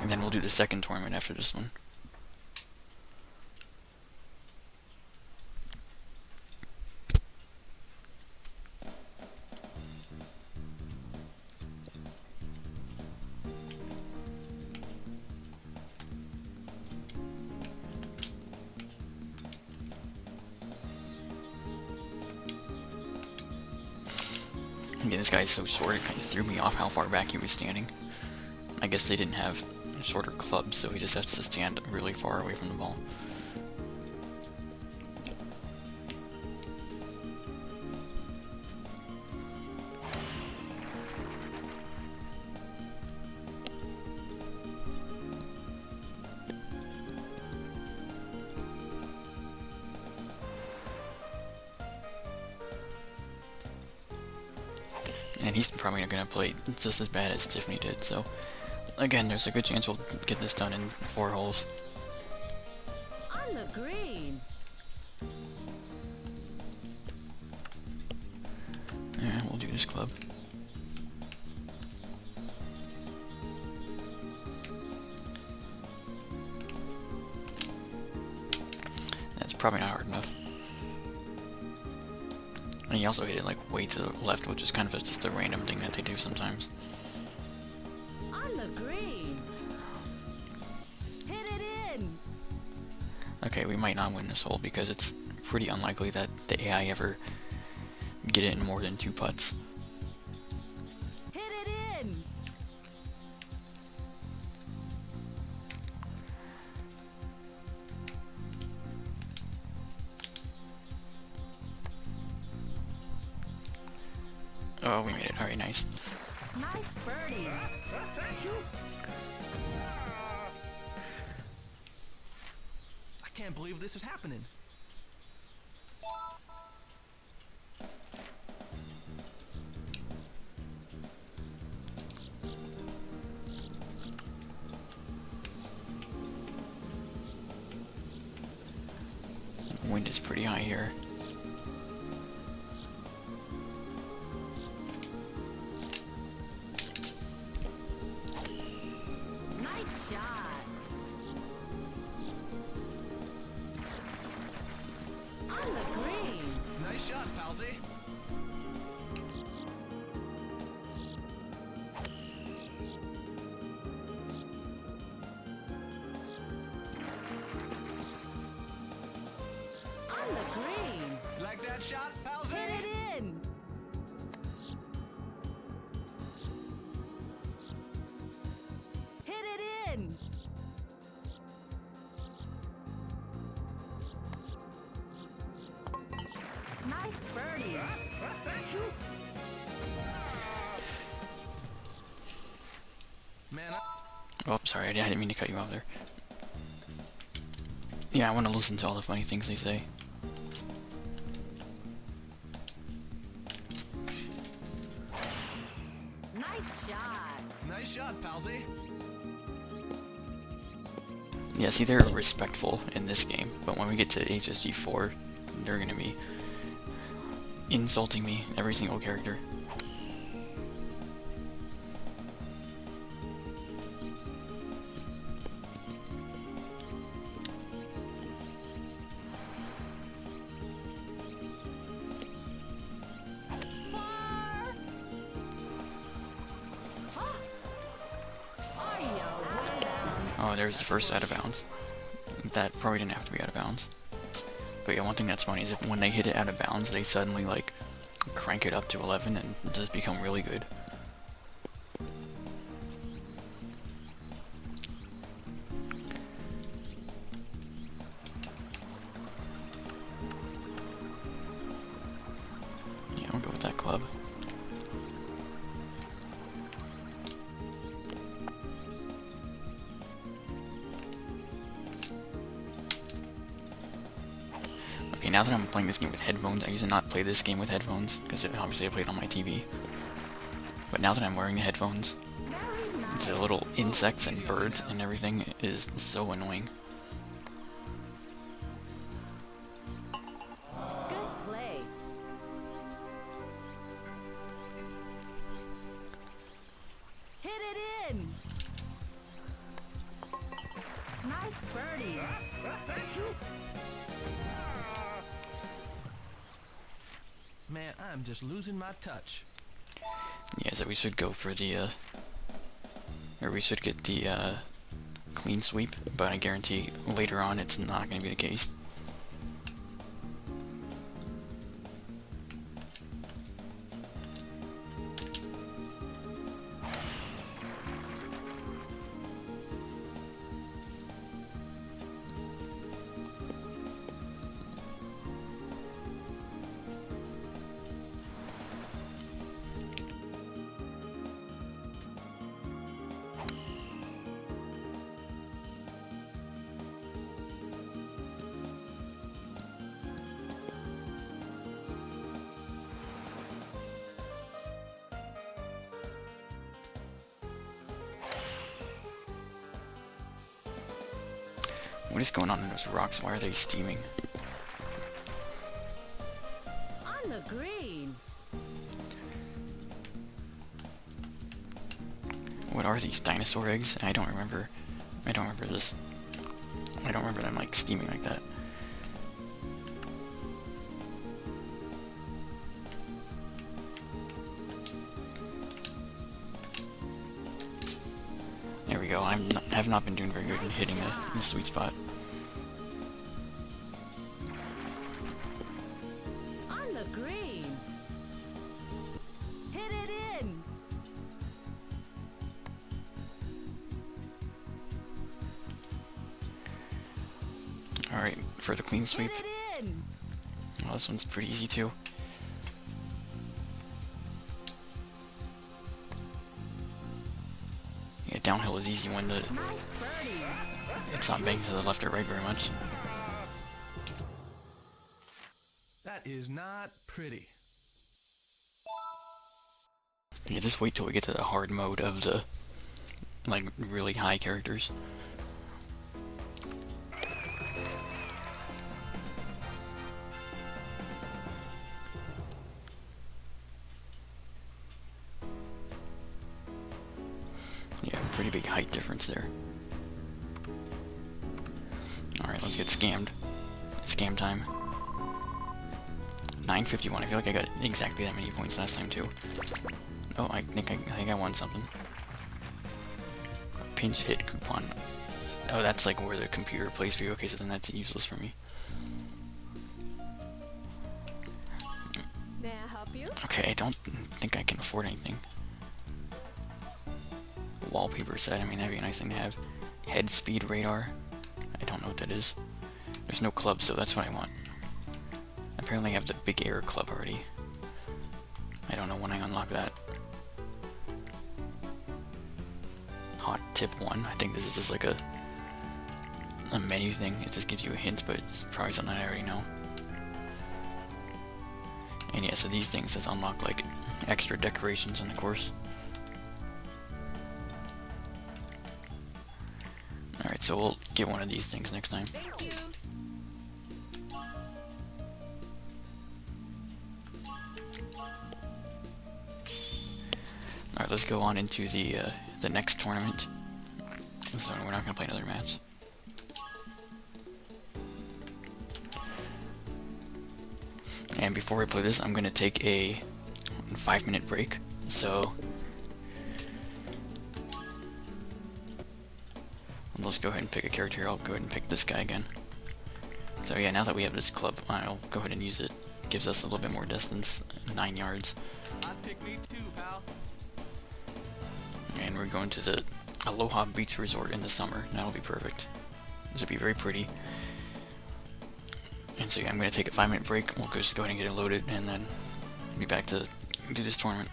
S3: And then we'll do the second tournament after this one. Again, this guy is so short, it kind of threw me off how far back he was standing. I guess they didn't have shorter clubs, so he just has to stand really far away from the ball. And he's probably not going to play just as bad as Tiffany did, so again, there's a good chance we'll get this done in 4 holes.
S1: On the green.
S3: Yeah, we'll do this club. That's probably not hard enough. And he also hit it like way to the left, which is kind of just a random thing that they do sometimes.
S1: On the green. Hit it in.
S3: Okay, we might not win this hole because it's pretty unlikely that the AI ever get it in more than 2 putts.
S1: Hit it in.
S3: Oh, we made it. Alright, nice.
S1: Nice birdie.
S4: I can't believe this is happening.
S3: Wind is pretty high here.
S1: Nice shot. On the green.
S4: Nice shot, Palsy.
S1: On the green.
S4: Like that shot, Palsy?
S1: Hit it in. Hit it in. Nice birdie.
S4: Man,
S3: Oh, sorry, I didn't mean to cut you off there. Yeah, I want to listen to all the funny things they say.
S1: Nice shot.
S4: nice shot, Palsy.
S3: Yeah, see, they're respectful in this game, but when we get to HSG 4, they're gonna be insulting me, every single character.
S1: Far. Are you way down?
S3: Oh, there's the first out of bounds. That probably didn't have to be out of bounds. But yeah, one thing that's funny is if when they hit it out of bounds, they suddenly like crank it up to 11 and just become really good. Yeah, I'll go with that club. Okay, now that I'm playing this game with headphones, I used to not play this game with headphones, because obviously I played on my TV. But now that I'm wearing the headphones,
S1: Very nice.
S3: the little insects and birds and everything is so annoying.
S1: Good play. Hit it in. Nice birdie.
S4: Man, I'm just losing my touch.
S3: Yeah, so we should go for the, or we should get the, clean sweep, but I guarantee later on it's not going to be the case. What is going on in those rocks? Why are they steaming?
S1: On the green.
S3: What are these, dinosaur eggs? I don't remember this. I don't remember them like steaming like that. There we go. Have not been doing very good in hitting the sweet spot.
S1: On the green. Hit it in.
S3: Alright, for the clean sweep.
S1: Hit it in.
S3: Well, this one's pretty easy too. Yeah, downhill is easy when
S1: Nice birdie.
S3: it's not banging to the left or right very much.
S4: That is not pretty.
S3: Yeah, just wait till we get to the hard mode of the, like, really high characters. Yeah, pretty big height difference there. Alright, let's get scammed. Scam time. 951. I feel like I got exactly that many points last time too. Oh, I think I won something. Pinch hit coupon. Oh, that's like where the computer plays for you. Okay, so then that's useless for me.
S1: May I help you?
S3: Okay, I don't think I can afford anything. Wallpaper set, I mean, that'd be a nice thing to have. Head speed radar. I don't know what that is. There's no club, so that's what I want. Apparently I have the big air club already. I don't know when I unlock that. Hot tip 1. I think this is just like a menu thing. It just gives you a hint, but it's probably something I already know. And yeah, so these things just unlock like extra decorations in the course. Alright, so we'll get one of these things next time.
S1: Thank you.
S3: Alright, let's go on into the next tournament. So we're not going to play another match. And before we play this, I'm going to take a 5-minute break. So let's go ahead and pick a character here. I'll go ahead and pick this guy again. So yeah, now that we have this club, I'll go ahead and use it. Gives us a little bit more distance, 9 yards.
S4: I'd pick me too, pal.
S3: And we're going to the Aloha Beach Resort in the summer. That'll be perfect. This will be very pretty. And so yeah, I'm going to take a 5-minute break. We'll just go ahead and get it loaded, and then be back to do this tournament.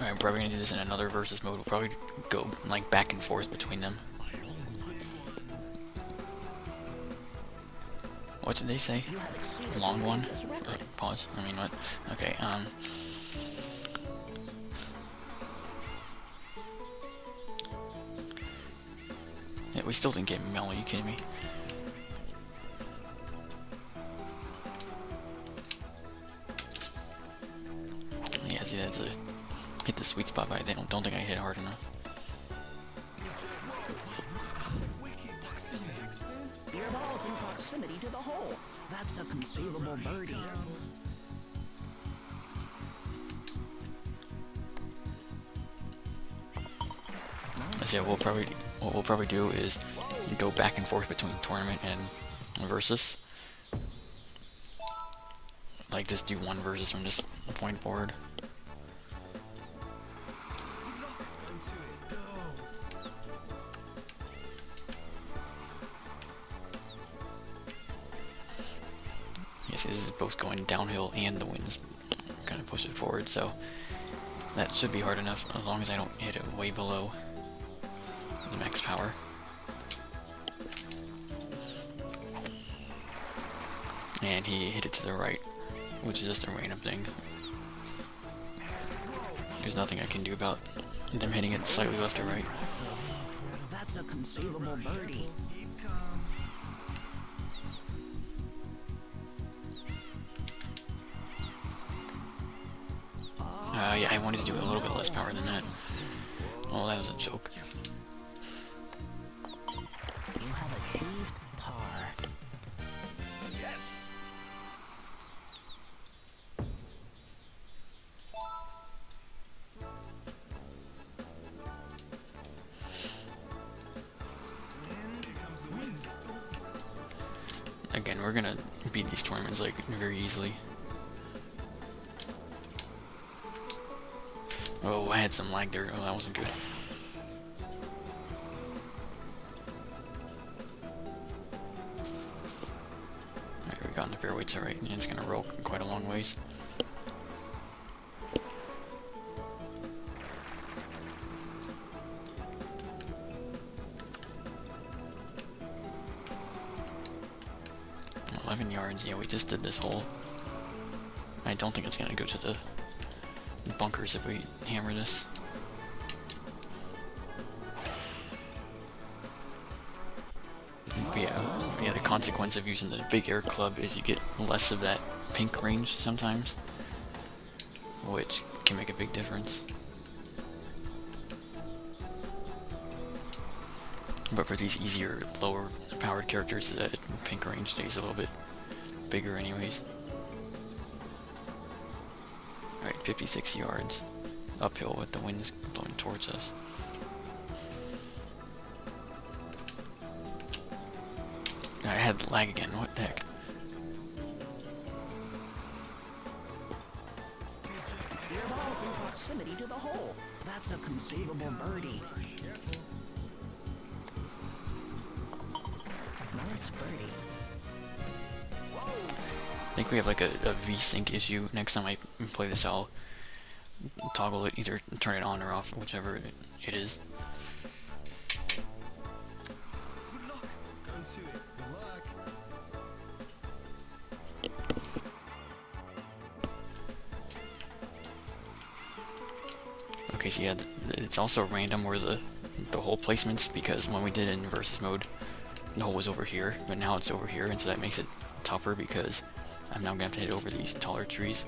S3: Alright, we're probably gonna do this in another versus mode. We'll probably go like back and forth between them. What did they say? Long one? Pause. I mean, what? Okay, yeah, we still didn't get Mel, are you kidding me? Yeah, see, that's a hit the sweet spot, but I don't think I hit hard enough.
S5: Your ball's in proximity to the hole. That's a conceivable birdie.
S3: So yeah, what we'll probably do is go back and forth between tournament and versus. Like just do one versus from this point forward. Yes, this is both going downhill and the wind's kind of push it forward, so that should be hard enough as long as I don't hit it way below the max power. And he hit it to the right, which is just a random thing. There's nothing I can do about them hitting it slightly left or right.
S5: That's a conceivable birdie.
S3: Yeah, I wanted to do a little bit less power than that. Oh, that was a joke.
S5: You have achieved par.
S3: Again, we're gonna beat these tournaments like very easily. Oh, I had some lag there. Oh, that wasn't good. Alright, we got in the fairway, it's alright. And it's gonna roll quite a long ways. Yards. Yeah, we just did this hole. I don't think it's gonna go to the bunkers if we hammer this. But yeah, the consequence of using the big air club is you get less of that pink range sometimes, which can make a big difference. But for these easier, lower powered characters, that pink range stays a little bit bigger anyways. Alright, 56 yards. Uphill with the winds blowing towards us. I had lag again, what the heck?
S5: Your ball's in proximity to the hole. That's a conceivable birdie. Nice birdie.
S3: I think we have like a V-Sync issue. Next time I play this, I'll toggle it, either turn it on or off, whichever it is. Okay, so yeah, it's also random where the hole placements, because when we did it in versus mode, the hole was over here, but now it's over here, and so that makes it tougher because I'm now gonna have to hit over these taller trees.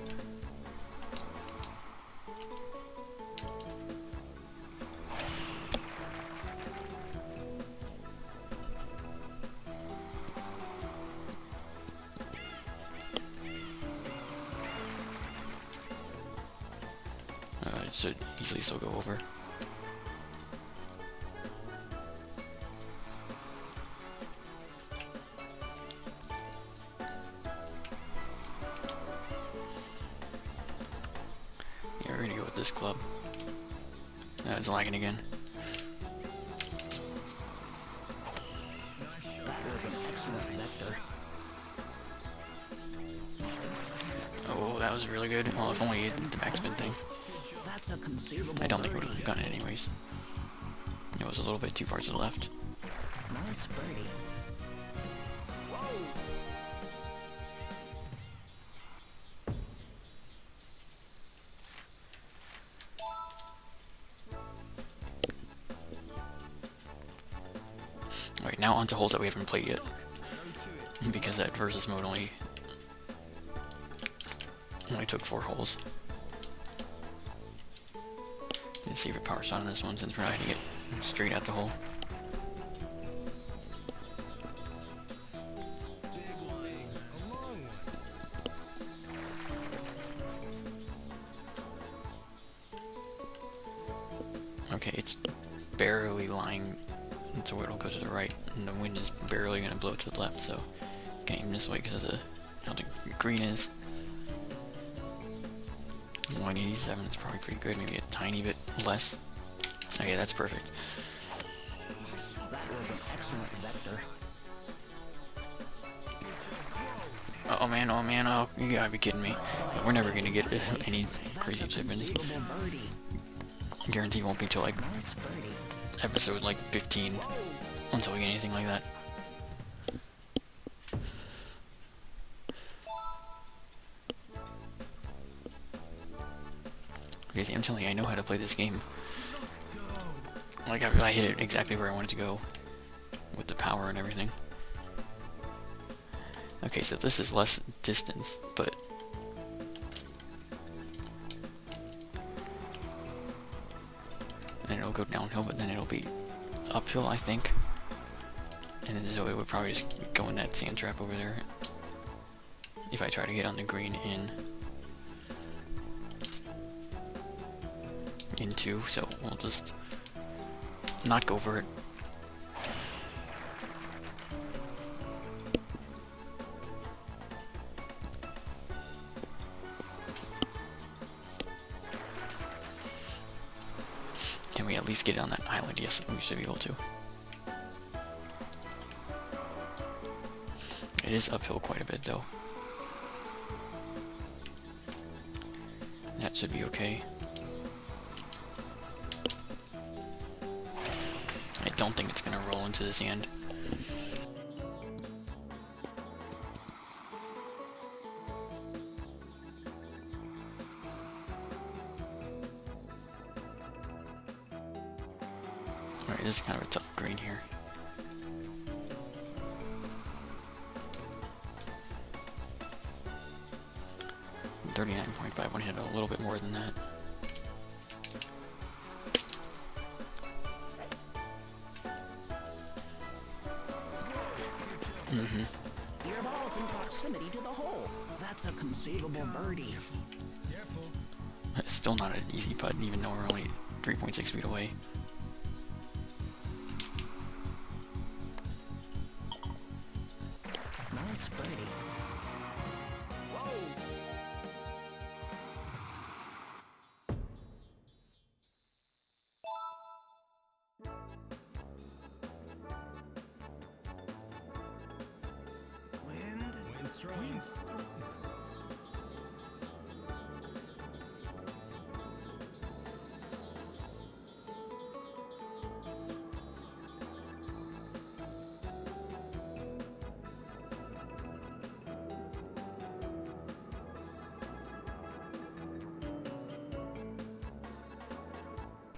S3: It should easily still go over. Yeah, we're gonna go with this club. Now it's lagging again.
S5: That was an excellent vector.
S3: Oh, that was really good. Well, if only the backspin thing.
S5: That's That's a conceivable
S3: I don't think I would
S5: birdie.
S3: have gotten it anyways. It was a little bit too far to the left.
S5: Nice birdie.
S3: Alright, now on to holes that we haven't played yet. Because that versus mode only took 4 holes. Let's see if it power shot on this one since we're not hitting it straight at the hole. Okay, it's barely lying so it'll go to the right, and the wind is barely going to blow to the left, so can't aim this way because of the how the green is. 187 is probably pretty good, maybe a tiny bit less. Okay, that's perfect.
S5: That was an excellent vector.
S3: Oh man, oh, you gotta be kidding me. We're never gonna get any crazy chip-ins.
S5: Conceivable birdie.
S3: I guarantee it won't be till like
S5: Nice birdie.
S3: episode like 15 until we get anything like that. Okay, see, I'm telling you, I know how to play this game. Like, I hit it exactly where I wanted to go with the power and everything. Okay, so this is less distance, but then it'll go downhill, but then it'll be uphill, I think. And then Zoe would probably just go in that sand trap over there if I try to get on the green in 2, so we'll just not go for it. Can we at least get it on that island? Yes, we should be able to. It is uphill quite a bit though. That should be okay. I don't think it's gonna roll into the sand. Alright, this is kind of a tough green here. .39.5, I want to hit a little bit more than that.
S5: Your ball's in proximity to the hole. That's a conceivable birdie.
S3: It's still not an easy putt, even though we're only 3.6 feet away.
S5: Nice birdie.
S4: Wind strong.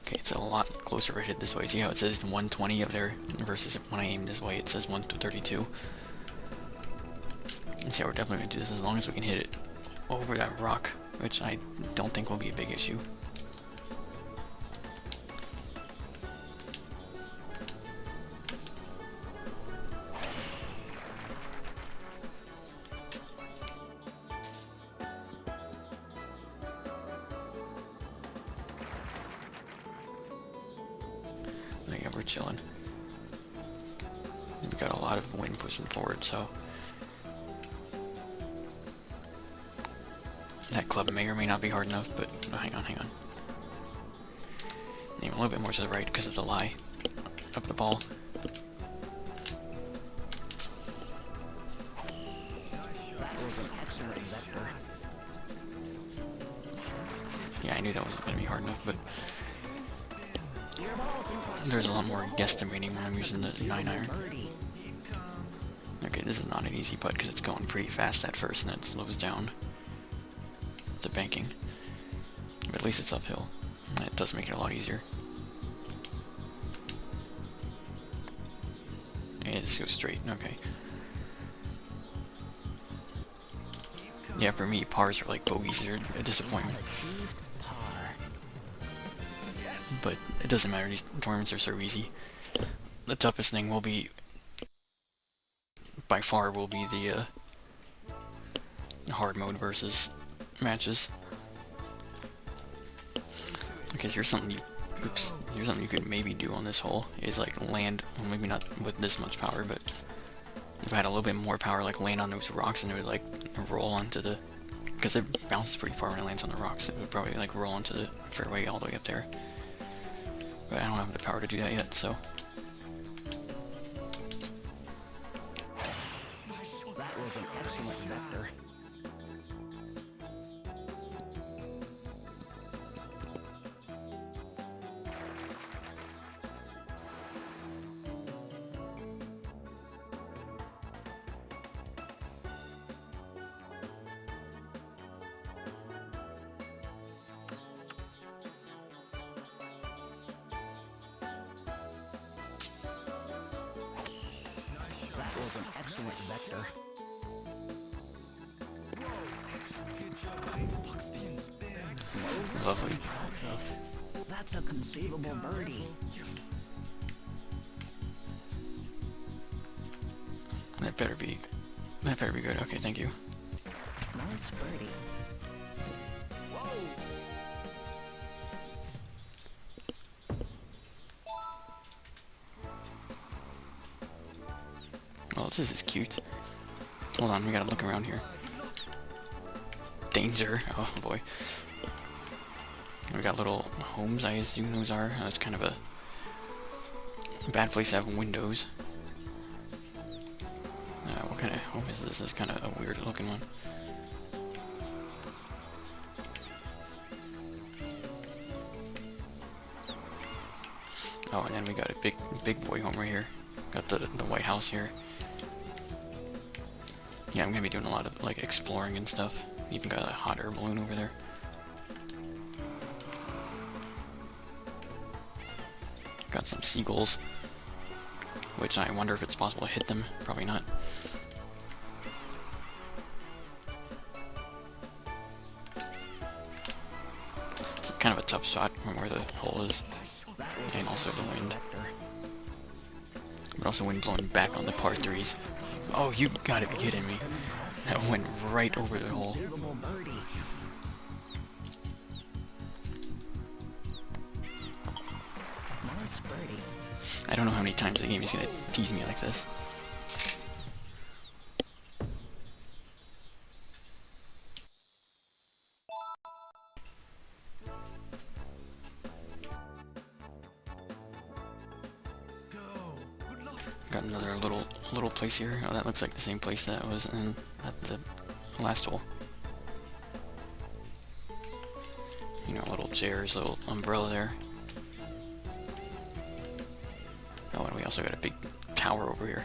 S3: Okay, it's a lot closer if I hit this way. See how it says 120 up there versus when I aim this way it says 132. And see how we're definitely going to do this as long as we can hit it over that rock, which I don't think will be a big issue. Yeah, we're chilling. We got a lot of wind pushing forward, so that club may or may not be hard enough, but oh, hang on. Aim a little bit more to the right because of the lie of the ball.
S5: That was an excellent vector.
S3: Yeah, I knew that wasn't going to be hard enough, but
S5: Your ball's in proximity
S3: there's a lot more guesstimating when I'm using the 9-iron.
S5: birdie.
S3: Okay, this is not an easy putt because it's going pretty fast at first and then it slows down the banking. But at least it's uphill. And it does make it a lot easier. Yeah, just go straight. Okay. Yeah, for me, pars are like bogeys. They're a disappointment.
S5: Achieved par.
S3: But it doesn't matter. These tournaments are so easy. The toughest thing will be, by far, will be the hard mode versus matches. Because here's something you, here's something you could maybe do on this hole is like land, well, maybe not with this much power, but if I had a little bit more power, like land on those rocks and it would like roll onto the, because it bounces pretty far when it lands on the rocks, it would probably like roll onto the fairway all the way up there. But I don't have the power to do that yet, so.
S5: That was an excellent vector. That was an excellent vector.
S3: Lovely.
S5: Impressive. That's a conceivable birdie.
S3: That better be good. Okay, thank you.
S5: Nice birdie.
S3: Well, this is cute. Hold on, we gotta look around here. Danger. Oh boy. We got little homes, I assume those are. It's kind of a bad place to have windows. What kind of home is this? This is kind of a weird looking one. Oh, and then we got a big boy home right here. Got the White House here. Yeah, I'm gonna be doing a lot of like exploring and stuff. Even got a hot air balloon over there. Got some seagulls, which I wonder if it's possible to hit them. Probably not. Kind of a tough shot from where the hole is, and also the wind. But also wind blowing back on the par 3s. Oh, you gotta be kidding me. That went right over the hole.
S5: Conceivable birdie. Nice birdie.
S3: I don't know how many times the game is gonna tease me like this. Got another little place here. Oh, that looks like the same place that was in at the last hole. You know, little chairs, little umbrella there. Oh, and we also got a big tower over here.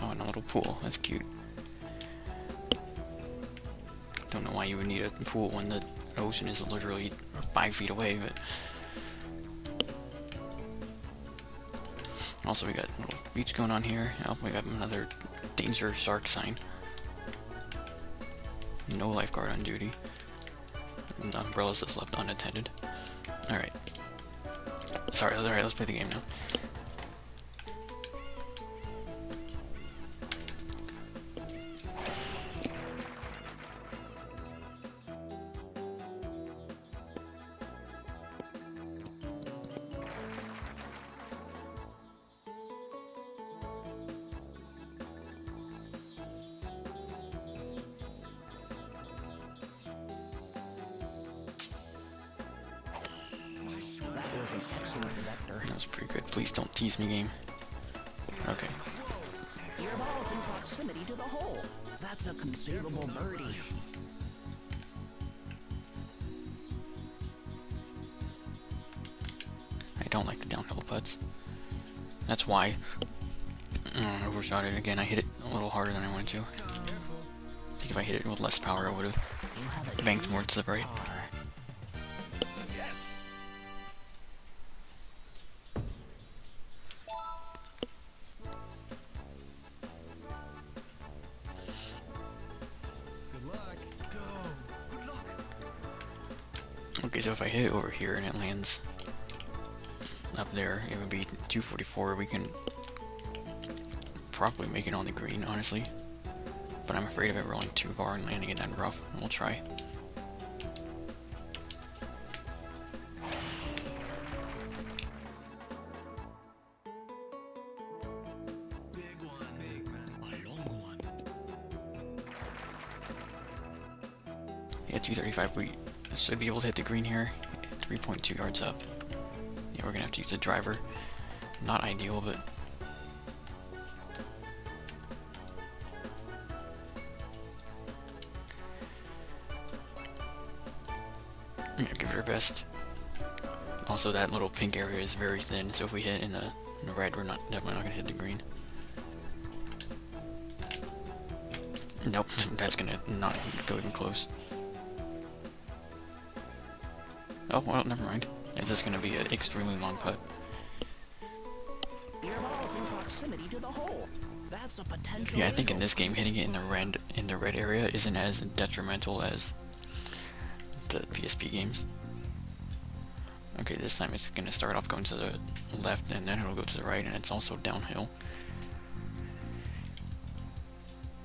S3: Oh, and a little pool. That's cute. Don't know why you would need a pool when the ocean is literally 5 feet away, but... Also, we got a little beach going on here. Oh, we got another danger shark sign. No lifeguard on duty. And the umbrellas is left unattended. Alright. Sorry, alright, let's play the game now.
S5: That was an excellent vector.
S3: That was pretty good. Please don't tease me, game. Okay.
S5: Your ball's in proximity to the hole. That's a conceivable birdie.
S3: I don't like the downhill putts. That's why. I overshot it again. I hit it a little harder than I wanted to. I think if I hit it with less power, I would have
S5: You have a
S3: banked more to the right.
S5: par.
S4: Good luck. Go. Good luck.
S3: Okay, so if I hit it over here and it lands up there, it would be 244. We can probably make it on the green, honestly. But I'm afraid of it rolling too far and landing it in rough. We'll try.
S4: Big one. Big man.
S5: A long one.
S3: Yeah, 235. We should be able to hit the green here. 3.2 yards up. Yeah, we're gonna have to use the driver. Not ideal, but yeah, give it our best. Also, that little pink area is very thin, so if we hit in the red, we're definitely not gonna hit the green. Nope, that's gonna not go even close. Oh, well, never mind. It's just gonna be an extremely long putt.
S5: Your ball's in proximity to the hole. That's a potential.
S3: Yeah, I think in
S5: eagle.
S3: this game, hitting it in the red area isn't as detrimental as the PSP games. Okay, this time it's gonna start off going to the left, and then it'll go to the right, and it's also downhill.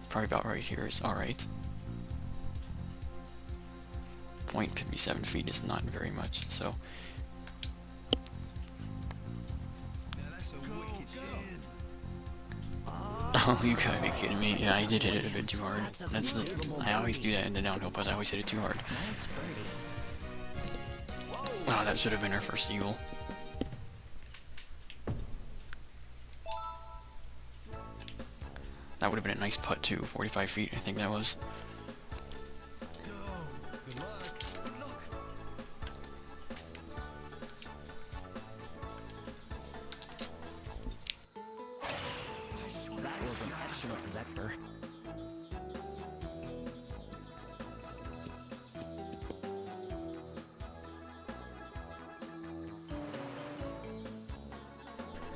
S3: Probably about right here is alright. 0.57 feet is not very much, so
S4: Yeah, that's a wicked shit.
S3: oh, you gotta be kidding me. Yeah, I did hit it a bit too hard. I always do that in the downhill putts. I always hit it too hard.
S5: Nice birdie.
S3: Wow, that should have been our first eagle. That would have been a nice putt too, 45 feet, I think that was.
S4: Go. Good luck. Good luck.
S5: That was an excellent vector.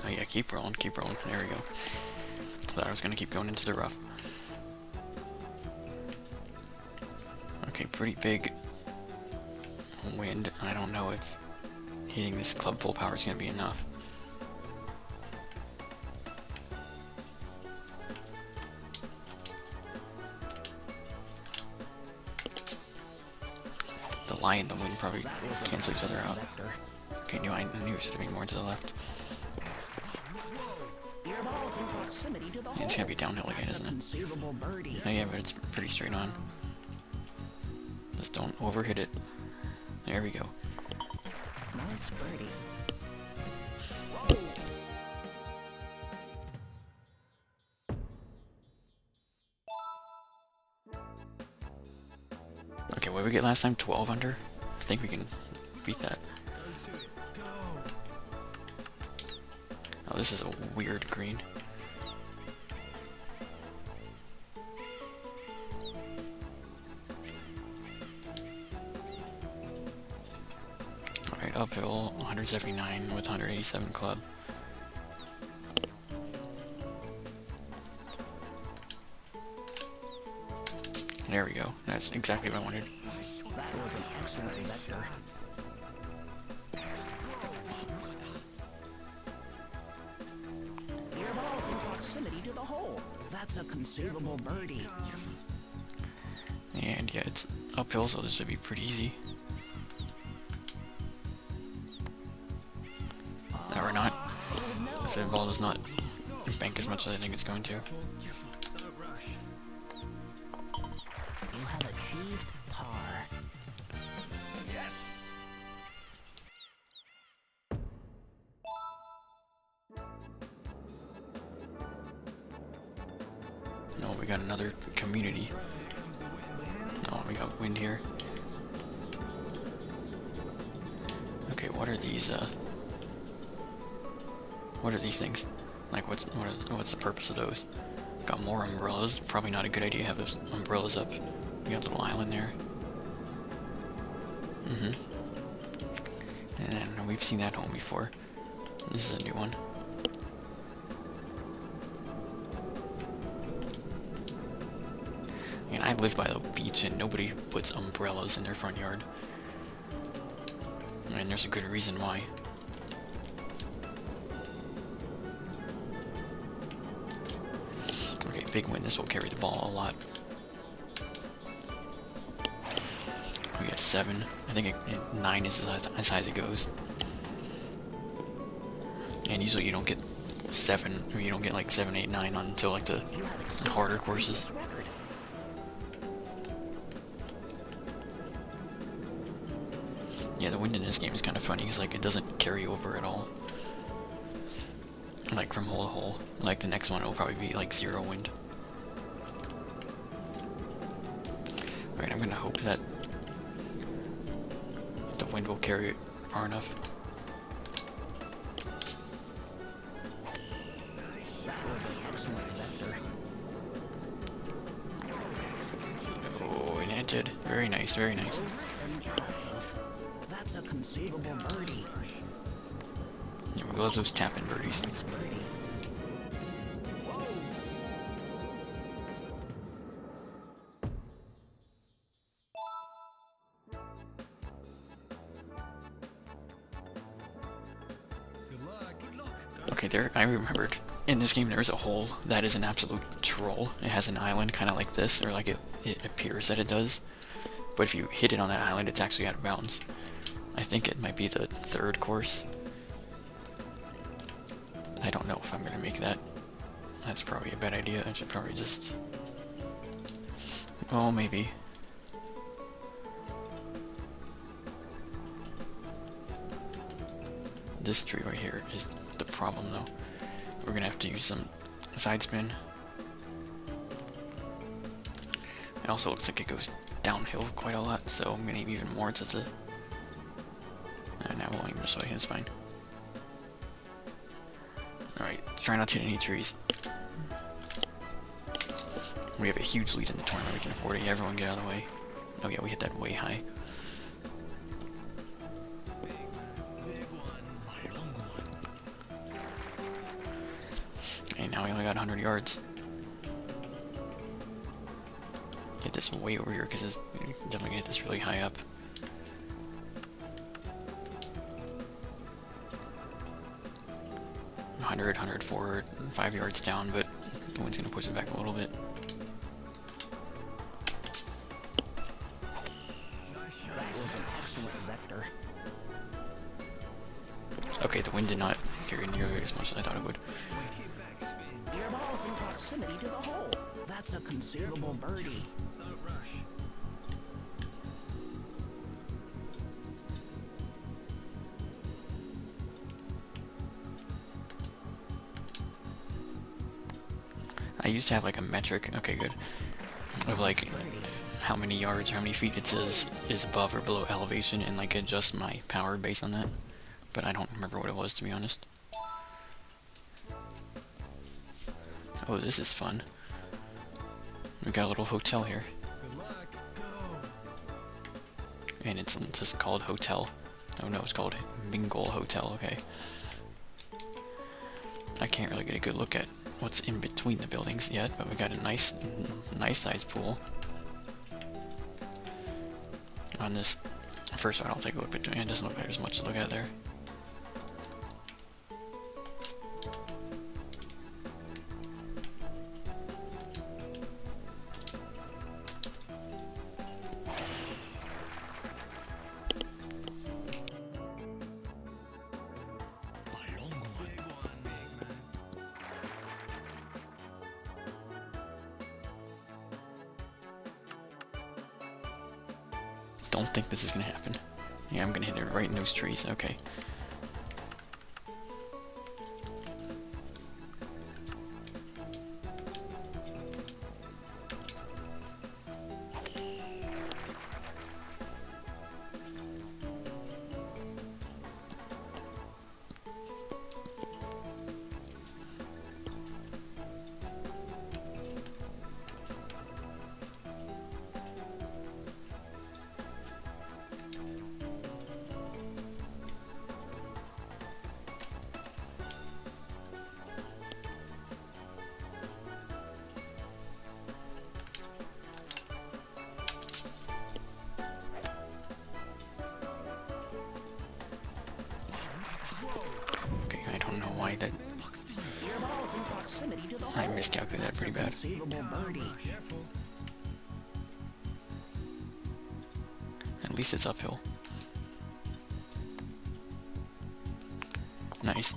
S3: Oh yeah, keep rolling, keep rolling. There we go. Thought I was gonna keep going into the rough. Okay, pretty big wind. I don't know if hitting this club full power is gonna be enough. The lie and the wind probably
S5: That was an
S3: cancel each other
S5: excellent
S3: out.
S5: vector.
S3: Okay, I knew it should have been more to the left.
S5: Your ball's in proximity to the hole.
S3: It's gonna be downhill again,
S5: That's a
S3: isn't it?
S5: conceivable birdie.
S3: Oh yeah, but it's pretty straight on. Just don't overhit it. There we go.
S5: Nice birdie.
S3: Okay, what did we get last time? 12 under? I think we can beat that.
S4: Go to it. Go.
S3: Oh, this is a weird green. Alright, uphill, 179 with 187 club. There we go. That's exactly what I wanted.
S5: That was an excellent vector. Your ball's in proximity to the hole. That's a conceivable birdie.
S3: And yeah, it's uphill, so this should be pretty easy. No, we're not. The ball does not bank as much as I think it's going to.
S4: Don't rush.
S5: You have achieved par.
S3: Oh, we got another community. Oh, we got wind here. Okay, what are these things? Like, what's the purpose of those? Got more umbrellas. Probably not a good idea to have those umbrellas up. We got a little island there. And then we've seen that home before. This is a new one. And I live by the beach and nobody puts umbrellas in their front yard. And there's a good reason why. Okay, big win. This will carry the ball a lot. We got 7. I think 9 is as high as it goes. And usually you don't get 7, or you don't get like 7, 8, 9 until like the harder courses. Yeah, the wind in this game is kind of funny because like it doesn't carry over at all. Like from hole to hole. Like the next one will probably be like 0 wind. Alright, I'm gonna hope that the wind will carry it far enough. Oh, and it did. Very nice, very nice.
S5: That's a conceivable birdie.
S3: Yeah, we love those tap-in birdies.
S4: Good luck. Good luck.
S3: Okay, there, I remembered. In this game, there's a hole that is an absolute troll. It has an island kind of like this, or like it appears that it does. But if you hit it on that island, it's actually out of bounds. I think it might be the 3rd course. I don't know if I'm gonna make that. That's probably a bad idea. I should probably just... Oh, maybe. This tree right here is the problem, though. We're gonna have to use some side spin. It also looks like it goes downhill quite a lot, so I'm gonna aim even more to the... now we'll aim this way, that's fine. Alright, try not to hit any trees. We have a huge lead in the tournament, we can afford it. Yeah, everyone get out of the way. Oh yeah, we hit that way high. Okay, now we only got 100 yards. Hit this way over here, because it's definitely gonna hit this really high up. Hundred forward, 5 yards down, but the wind's gonna push it back a little bit.
S5: That was an excellent vector.
S3: Okay, the wind did not carry nearly as much as I thought it would.
S5: Your ball's in proximity to the hole. That's a conceivable birdie.
S4: Don't rush.
S3: I used to have like a metric, okay good, of like how many yards or how many feet it says is above or below elevation and like adjust my power based on that. But I don't remember what it was, to be honest. Oh, this is fun. We got a little hotel here.
S4: Good luck. Go.
S3: And it's just called Hotel. Oh no, it's called Mingle Hotel, okay. I can't really get a good look at what's in between the buildings yet, but we got a nice sized pool. On this first one, I'll take a look, but it doesn't look like there's much to look at there. Don't think this is gonna happen. Yeah, I'm gonna hit it right in those trees. Okay.
S5: to the
S3: I
S5: hole.
S3: miscalculated that pretty
S5: That's a
S3: bad.
S5: conceivable birdie.
S3: At least it's uphill. Nice.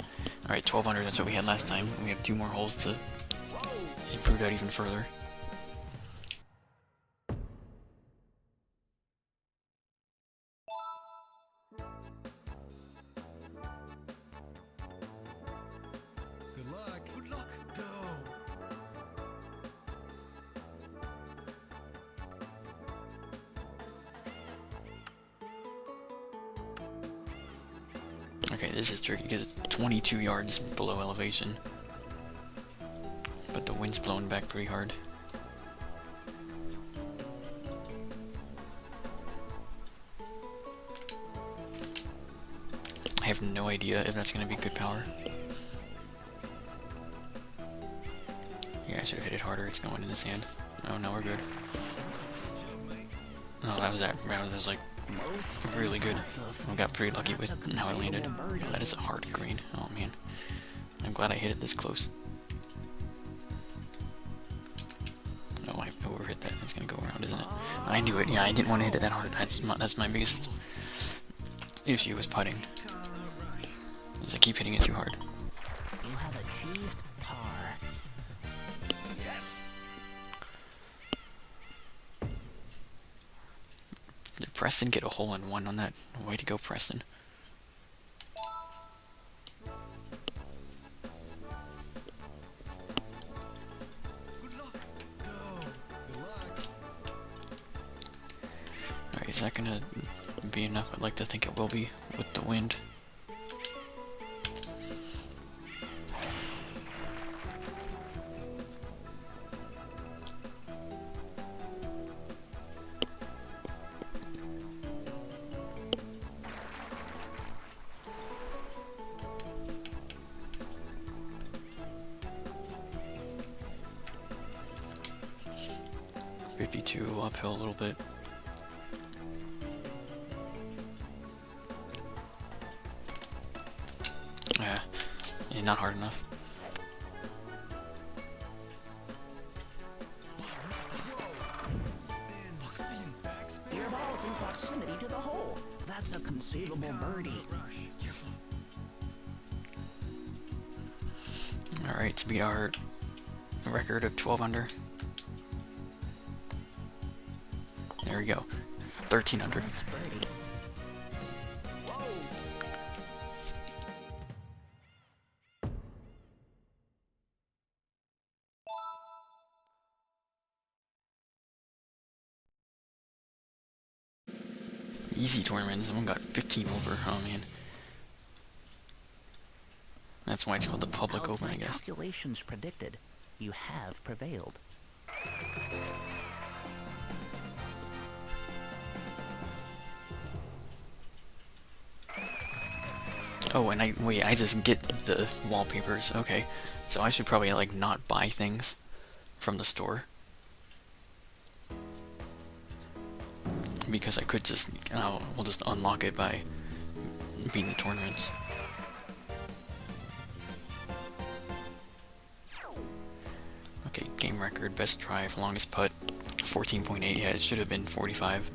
S3: Alright, 12 under, that's what we had last time. We have 2 more holes to improve that even further.
S4: Good luck. Good luck. Go.
S3: Okay, this is tricky because it's 22 yards below elevation. But the wind's blowing back pretty hard. I have no idea if that's going to be good power. Yeah, I should have hit it harder. It's going in the sand. Oh, no, we're good. Oh, that was like really good. I got pretty lucky with how I landed. Oh, that is a hard green. Oh man, I'm glad I hit it this close. Oh, I overhit that. It's gonna go around, isn't it? I knew it. Yeah, I didn't want to hit it that hard. That's my biggest issue with putting. Is I keep hitting it too hard.
S5: You have achieved par.
S3: Did Preston get a hole-in-one on that? Way to go, Preston.
S4: Good luck. Go. Good luck.
S3: Alright, is that gonna be enough? I'd like to think it will be with the wind. Uphill a little bit. Yeah, not hard enough.
S5: Your ball's in proximity to the hole. That's a conceivable birdie.
S3: Alright, to beat our record of 12 under. There we go. 13 under.
S5: Nice birdie.
S3: Easy tournament. Someone got 15 over. Oh man. That's why it's called the Public
S5: As
S3: Open,
S5: my
S3: I guess.
S5: calculations predicted, you have prevailed.
S3: Oh, and I just get the wallpapers. Okay. So I should probably, like, not buy things from the store. Because I could just, we'll just unlock it by beating the tournaments. Okay, game record, best drive, longest putt, 14.8. Yeah, it should have been 45.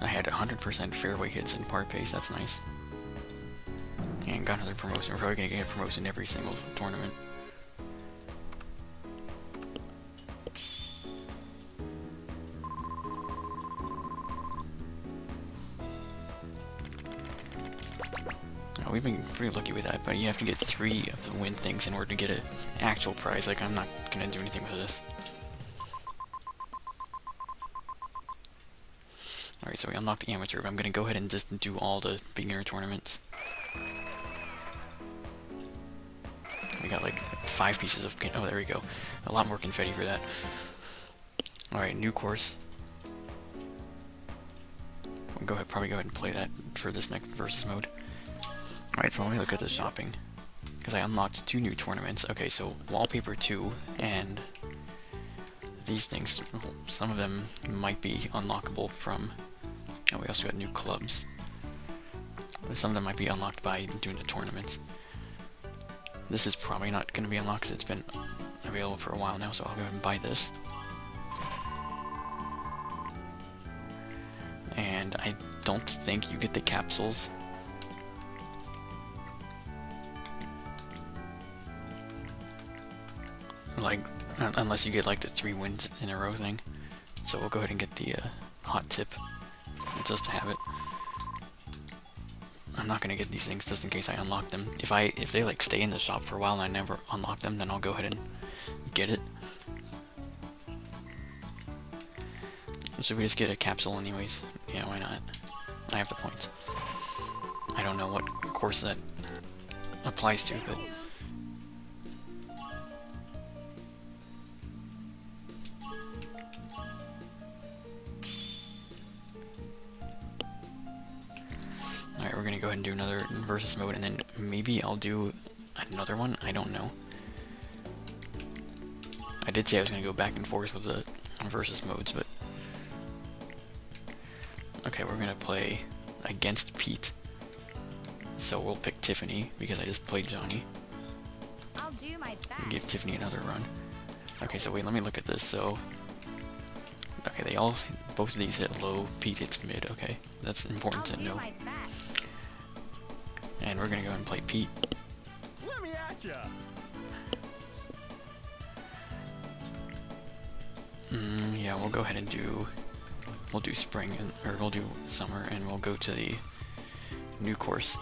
S3: I had 100% fairway hits in par pace, that's nice. And got another promotion. We're probably gonna get a promotion every single tournament. Oh, we've been pretty lucky with that, but you have to get 3 of the win things in order to get an actual prize. Like, I'm not gonna do anything with this. Alright, so we unlocked the amateur, but I'm gonna go ahead and just do all the beginner tournaments. We got like 5 pieces of, oh there we go. A lot more confetti for that. Alright, new course. We'll probably go ahead and play that for this next versus mode. Alright, so let me look at the shopping. Because I unlocked 2 new tournaments. Okay, so Wallpaper 2 and these things, some of them might be unlockable from... Oh, we also got new clubs. Some of them might be unlocked by doing the tournaments. This is probably not going to be unlocked because it's been available for a while now, so I'll go ahead and buy this. And I don't think you get the capsules. Like, unless you get like the 3 wins in a row thing. So we'll go ahead and get the hot tip just to have it. I'm not gonna get these things just in case I unlock them. If they like stay in the shop for a while and I never unlock them, then I'll go ahead and get it. Should we just get a capsule anyways? Yeah, why not? I have the points. I don't know what course that applies to, but alright, we're gonna go ahead and do another versus mode, and then maybe I'll do another one. I don't know. I did say I was gonna go back and forth with the versus modes, but okay, we're gonna play against Pete. So we'll pick Tiffany because I just played Johnny.
S1: I'll do my best.
S3: And give Tiffany another run. Okay, so wait, let me look at this. So, okay, both of these hit low. Pete hits mid. Okay, that's important to know.
S1: My best.
S3: And we're gonna go and play Pete.
S4: Let me at ya.
S3: Yeah, we'll go ahead and we'll do spring, or we'll do summer, and we'll go to the new course.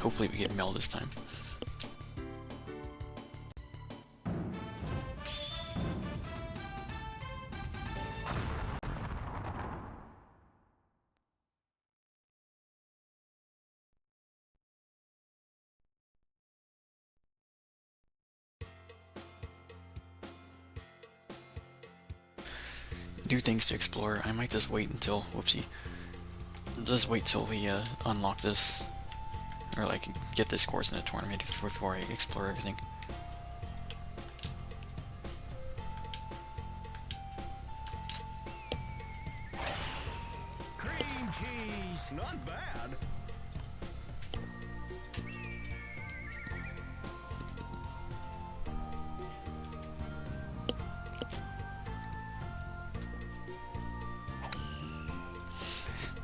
S3: Hopefully we get Mel this time. New things to explore. I might just wait until, whoopsie, just wait till we unlock this, or like get this course in the tournament before I explore everything.
S4: Cream cheese. Not bad.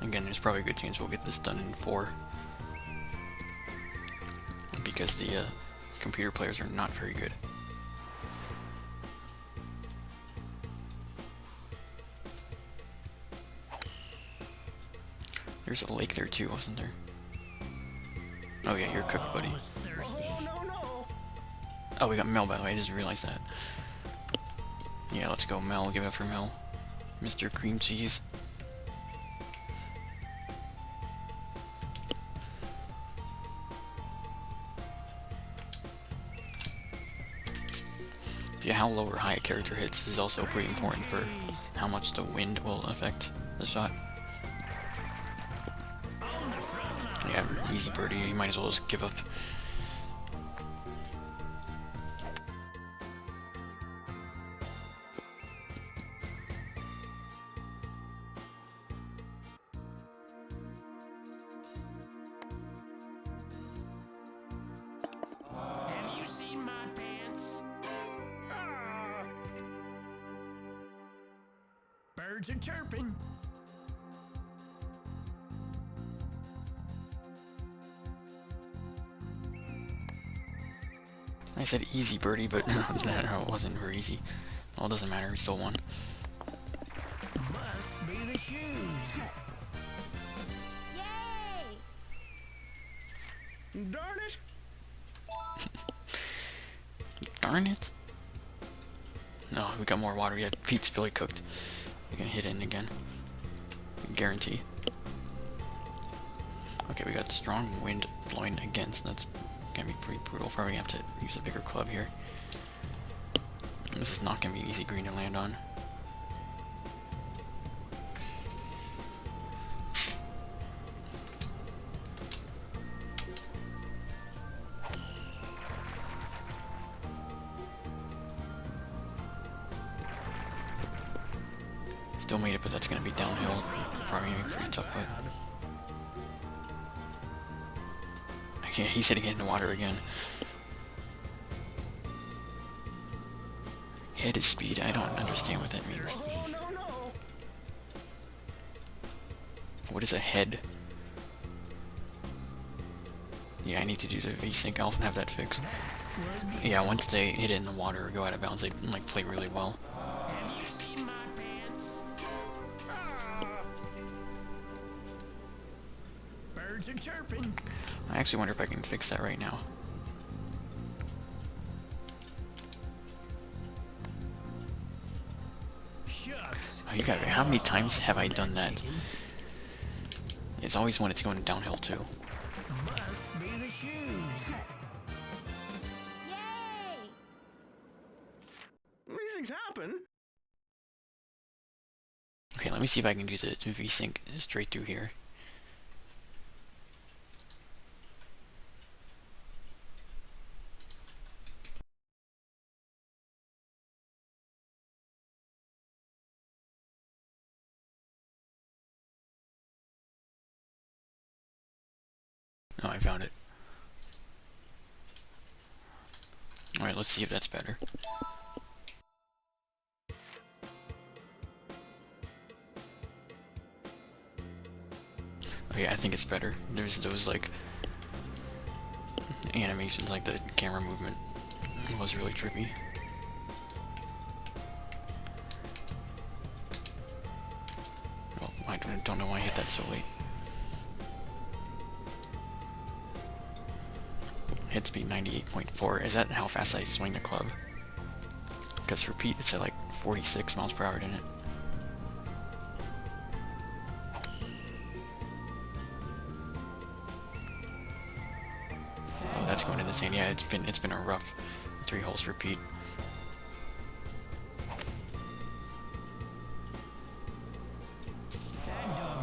S3: Again, there's probably a good chance we'll get this done in 4. Because the computer players are not very good. There's a lake there too, wasn't there? Oh yeah, you're cooked, buddy. Oh, we got Mel, by the way, I just realized that. Yeah, let's go, Mel. Give it up for Mel. Mr. Cream Cheese. Yeah, how low or high a character hits is also pretty important for how much the wind will affect the shot. Yeah, easy birdie, you might as well just give up.
S5: Have you seen my pants? Birds are chirping.
S3: I said easy birdie, but no, it wasn't very easy. Well, it doesn't matter, we still won.
S5: Must be the shoes.
S1: Yay!
S4: Darn it.
S3: Darn it. No, we got more water. Yeah, Pete's really cooked. We can hit in again. Guarantee. Okay, we got strong wind blowing against. That's gonna be pretty brutal. Probably have to use a bigger club here. This is not gonna be easy green to land on. Still made it, but that's gonna be downhill. Probably gonna be pretty tough, but Yeah, he's hitting it in the water again. Head is speed. I don't understand what that means.
S5: Oh, no, no.
S3: What is a head? Yeah, I need to do the VSync. I'll have that fixed. Yeah, once they hit it in the water or go out of bounds, they like play really well.
S5: Have you seen my pants? Ah. Birds are chirping.
S3: I actually wonder if I can fix that right now.
S5: Shucks.
S3: Oh, you got it. How many times have I done that? It's always when it's going downhill too.
S5: Must be the shoes.
S1: Yay!
S4: These things happen.
S3: Okay, let me see if I can do the VSync straight through here. Oh, I found it. Alright, let's see if that's better. Okay, I think it's better. There's those, like, animations, like the camera movement was really trippy. Well, I don't know why I hit that so late. Head speed 98.4. Is that how fast I swing the club? Because for Pete, it's at like 46 miles per hour, didn't it? Oh, that's going in the sand. Yeah, it's been a rough 3 holes for Pete.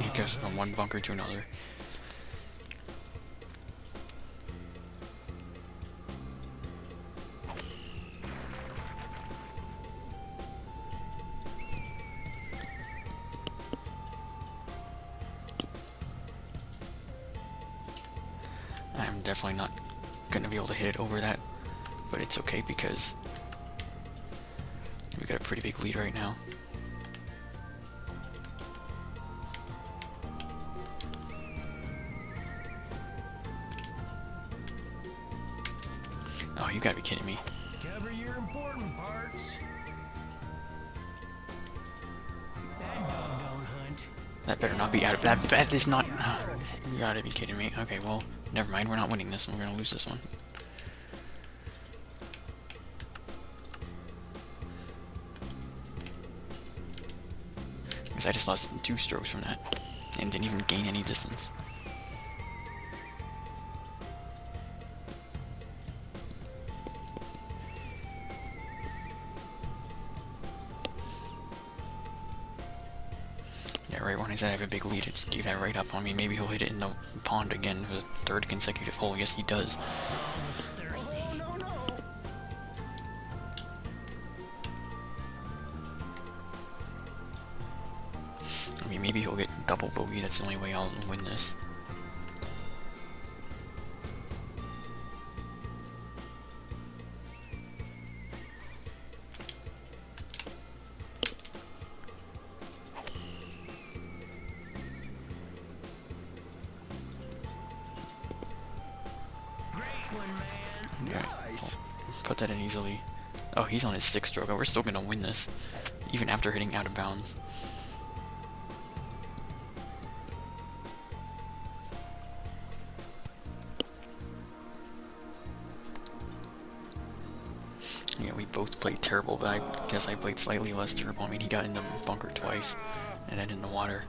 S3: He goes from one bunker to another. I'm definitely not gonna be able to hit it over that, but it's okay because we got a pretty big lead right now. Oh, you gotta be kidding me.
S5: Cover your important parts. That doggone hunt.
S3: That better not be out of that. That is not. Oh, you gotta be kidding me. Okay, well, never mind. We're not winning this one. We're gonna lose this one. Because I just lost 2 strokes from that and didn't even gain any distance. Yeah, right when I said I have a big lead, it just gave that right up on me. Maybe he'll hit it in the pond again for the 3rd consecutive hole. Yes, he does.
S5: Oh, no, no.
S3: I mean, maybe he'll get double bogey. That's the only way I'll win this.
S5: Great one, man.
S3: Yeah, put that in easily. Oh, he's on his 6th stroke. Oh, we're still gonna win this, even after hitting out of bounds. Yeah, we both played terrible, but I guess I played slightly less terrible. I mean, he got in the bunker twice, and then in the water.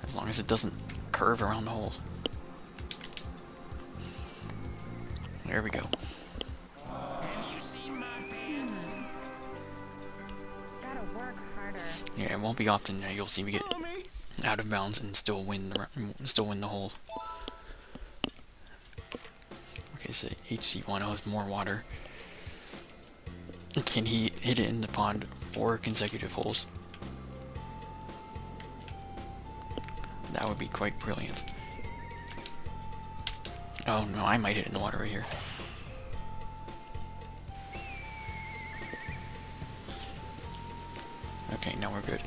S3: As long as it doesn't curve around the hole. There we go.
S5: Have you seen my pants?
S1: Gotta work harder.
S3: Yeah, it won't be often that you'll see me get
S4: Mommy.
S3: out of bounds and still win the hole. Okay, so HC1 has more water. Can he hit it in the pond 4 consecutive holes? That would be quite brilliant. Oh no, I might hit in the water right here. Okay, now we're good.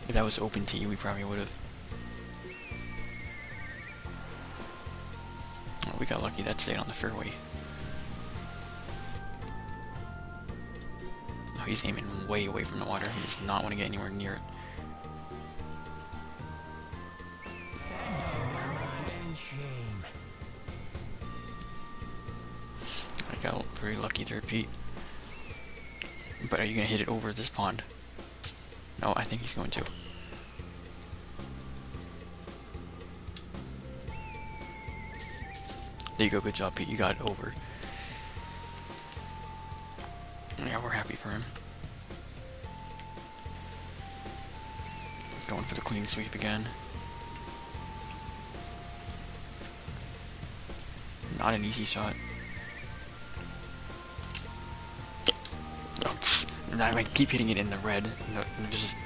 S3: If that was open tee, we probably would have. Oh, we got lucky. That stayed on the fairway. Oh, he's aiming way away from the water. He does not want to get anywhere near it. I got very lucky there, Pete. But are you going to hit it over this pond? No, I think he's going to. There you go, good job, Pete. You got it over. Yeah, we're happy for him. Going for the clean sweep again. Not an easy shot. I might keep hitting it in the red. No, just,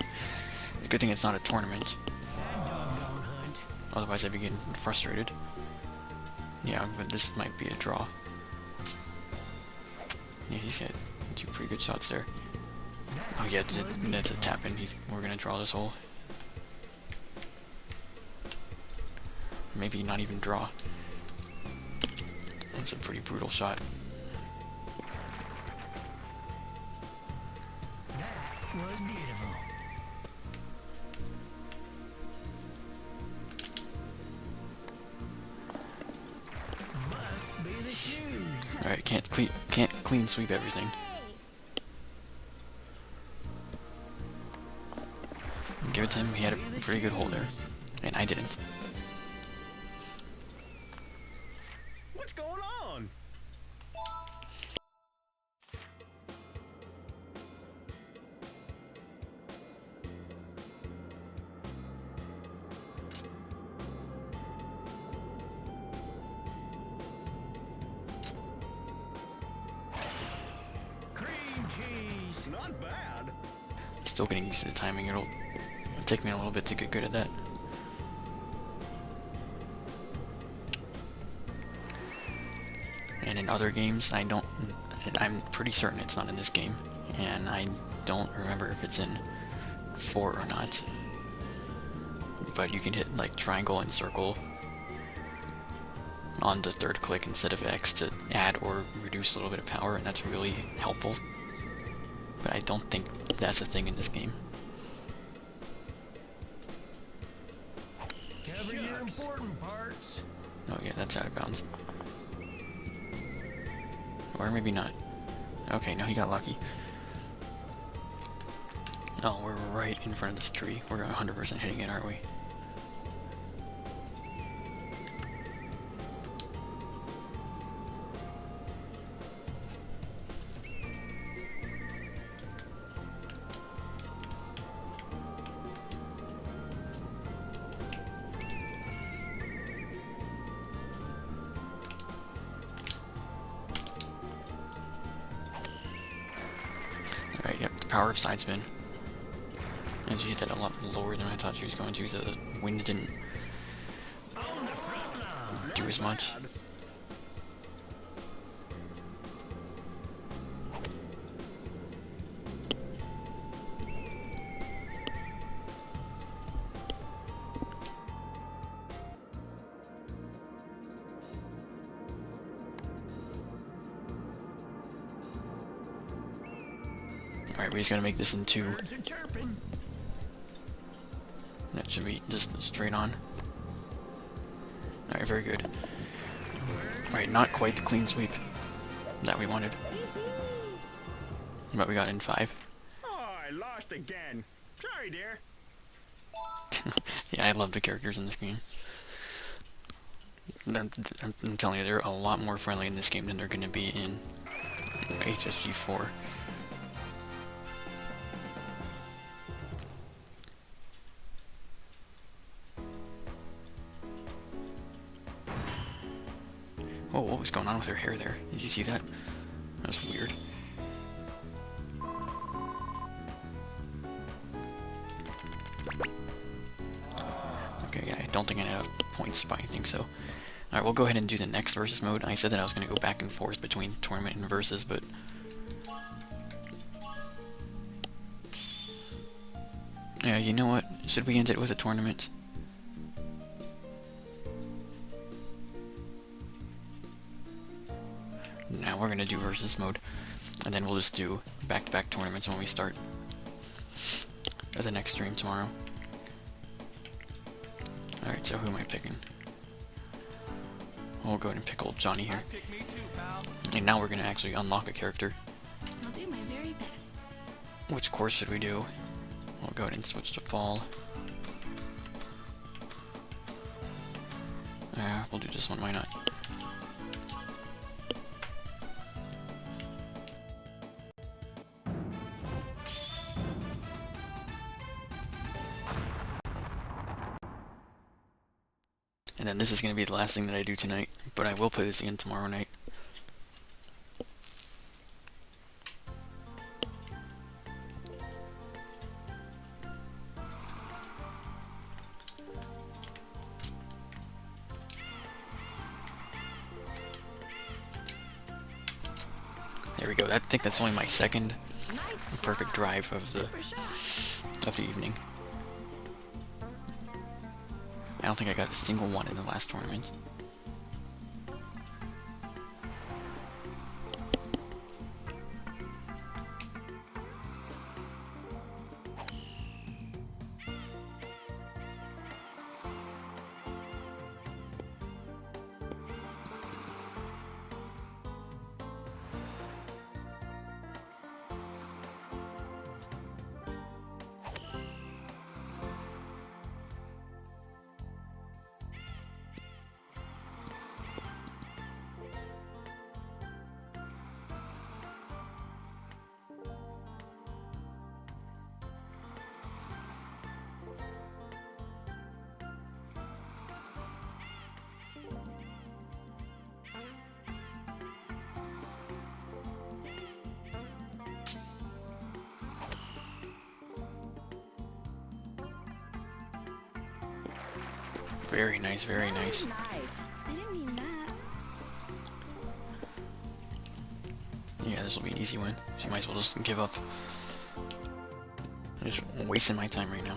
S3: it's a good thing it's not a tournament. Otherwise I'd be getting frustrated. Yeah, but this might be a draw. Yeah, he's got 2 pretty good shots there. Oh yeah, that's a tap in. We're gonna draw this hole. Maybe not even draw. That's a pretty brutal shot.
S5: Was beautiful. Must be the shoes.
S3: Alright, can't clean sweep everything. Give it to him. He had a pretty good hole there, and I didn't.
S4: What's going on? Cream cheese. Not bad.
S3: Still getting used to the timing. It'll take me a little bit to get good at that. And in other games, I'm pretty certain it's not in this game, and I don't remember if it's in 4 or not. But you can hit like triangle and circle on the 3rd click instead of X to add or reduce a little bit of power, and that's really helpful. But I don't think that's a thing in this game.
S5: Cover your important parts.
S3: Oh yeah, that's out of bounds. Or maybe not. Okay, no, he got lucky. Oh, we're right in front of this tree. We're 100% hitting it, aren't we? Alright, yep, the power of side spin. And she hit that a lot lower than I thought she was going to, so the wind didn't do as much. Alright, we're just gonna make this in 2.
S5: Birds are chirping.
S3: That should be just straight on. Alright, very good. Alright, not quite the clean sweep that we wanted. But we got in 5.
S4: Oh, I lost again. Sorry, dear.
S3: Yeah, I love the characters in this game. I'm telling you, they're a lot more friendly in this game than they're going to be in HSG 4. Oh, what was going on with her hair there? Did you see that? That was weird. Okay, yeah, I don't think I have points by anything, so... Alright, we'll go ahead and do the next versus mode. I said that I was going to go back and forth between tournament and versus, but... Yeah, you know what? Should we end it with a tournament? Now we're going to do versus mode. And then we'll just do back-to-back tournaments when we start at the next stream tomorrow. Alright, so who am I picking? We'll go ahead and pick old Johnny here.
S4: Pick me too, pal.
S3: And now we're going to actually unlock a character.
S1: I'll do my very best.
S3: Which course should we do? We'll go ahead and switch to fall. We'll do this one, why not? And then this is going to be the last thing that I do tonight, but I will play this again tomorrow night. There we go. I think that's only my second perfect drive of the evening. I don't think I got a single one in the last tournament. Very nice, very nice.
S1: I didn't mean that.
S3: Yeah, this will be an easy win. So you might as well just give up. I'm just wasting my time right now.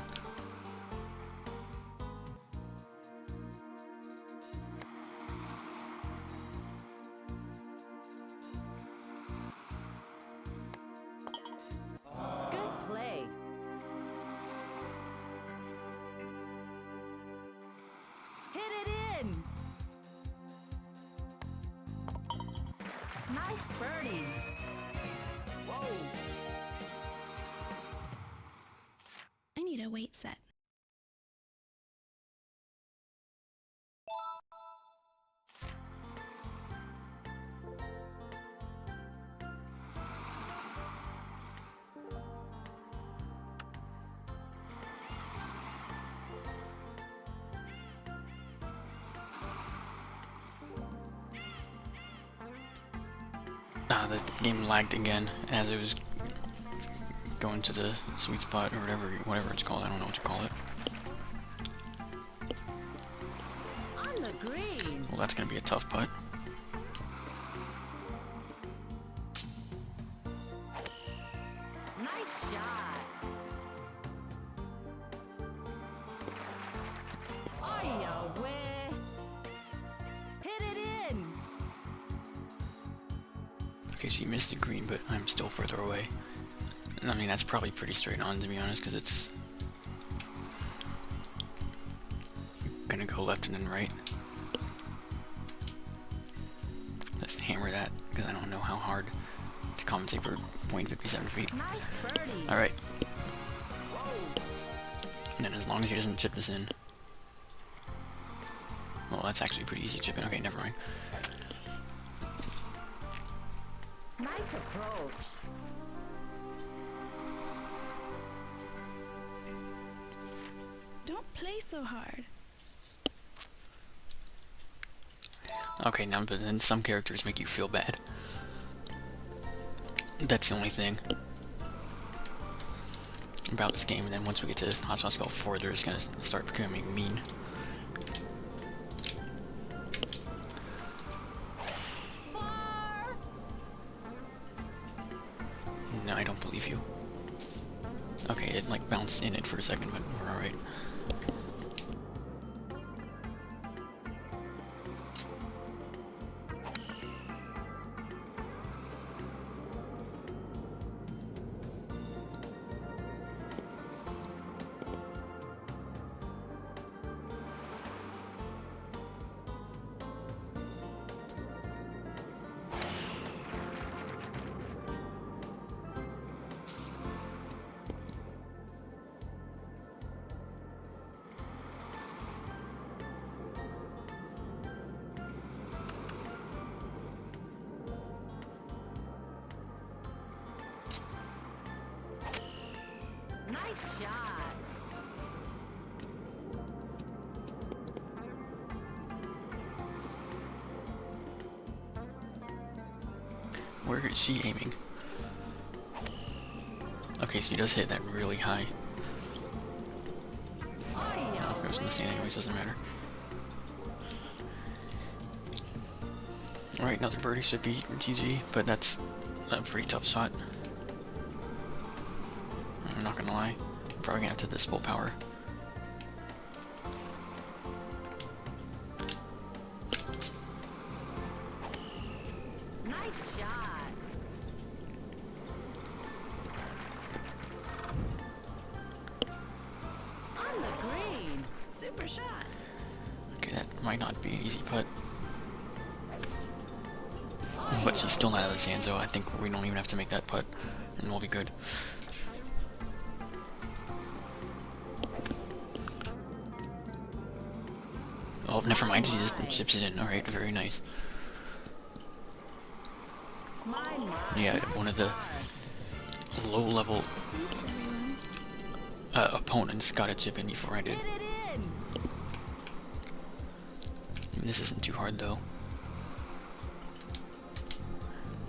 S1: Good play. Hit it in. Nice birdie.
S6: I need a weight set.
S3: The game lagged again as it was going to the sweet spot or whatever it's called. I don't know what to call it.
S1: On the green.
S3: Well, that's gonna be a tough putt.
S1: Nice shot. Oh, yeah, way. Hit it in.
S3: Okay, she missed the green, but I'm still further away. I mean, that's probably pretty straight on, to be honest, because it's gonna go left and then right. Let's hammer that, because I don't know how hard to compensate for 0.57 feet.
S1: Nice birdie.
S3: Alright. And then as long as he doesn't chip this in. Well, that's actually pretty easy chipping. Okay, never mind.
S1: Nice approach.
S6: Don't play so hard.
S3: Okay, now, but then some characters make you feel bad. That's the only thing about this game, and then once we get to Hot Shots Golf 4, they're just gonna start becoming mean. view. Okay, it like bounced in it for a second, but we're alright.
S1: Nice shot.
S3: Where is she aiming? Okay, so he does hit that really high. Oh, it goes in the stand anyways, doesn't matter. Alright, another birdie should be GG, but that's a pretty tough shot. I'm not gonna lie. I'm probably gonna have to this full power.
S1: Nice shot. On the green. Super shot.
S3: Okay, that might not be an easy putt. But she's still not out of the sand, so I think we don't even have to make that putt, and we'll be good. Oh, never mind, she just chips it in. Alright, very nice. Yeah, one of the low-level opponents got a chip in before I did.
S1: Hit it in.
S3: This isn't too hard, though.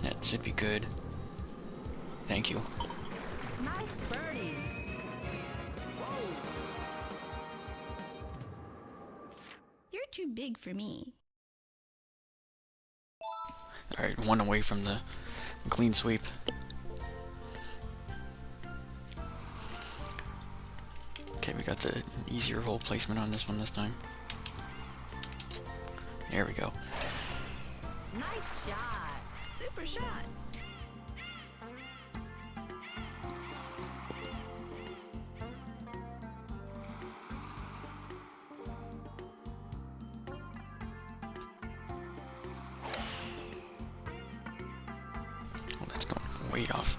S3: That should be good. Thank you.
S1: Nice birdie.
S6: You're too big for me.
S3: Alright, one away from the clean sweep. Okay, we got the easier hole placement on this one this time. There we go.
S1: Nice shot. Super shot.
S3: Oh, that's going way off.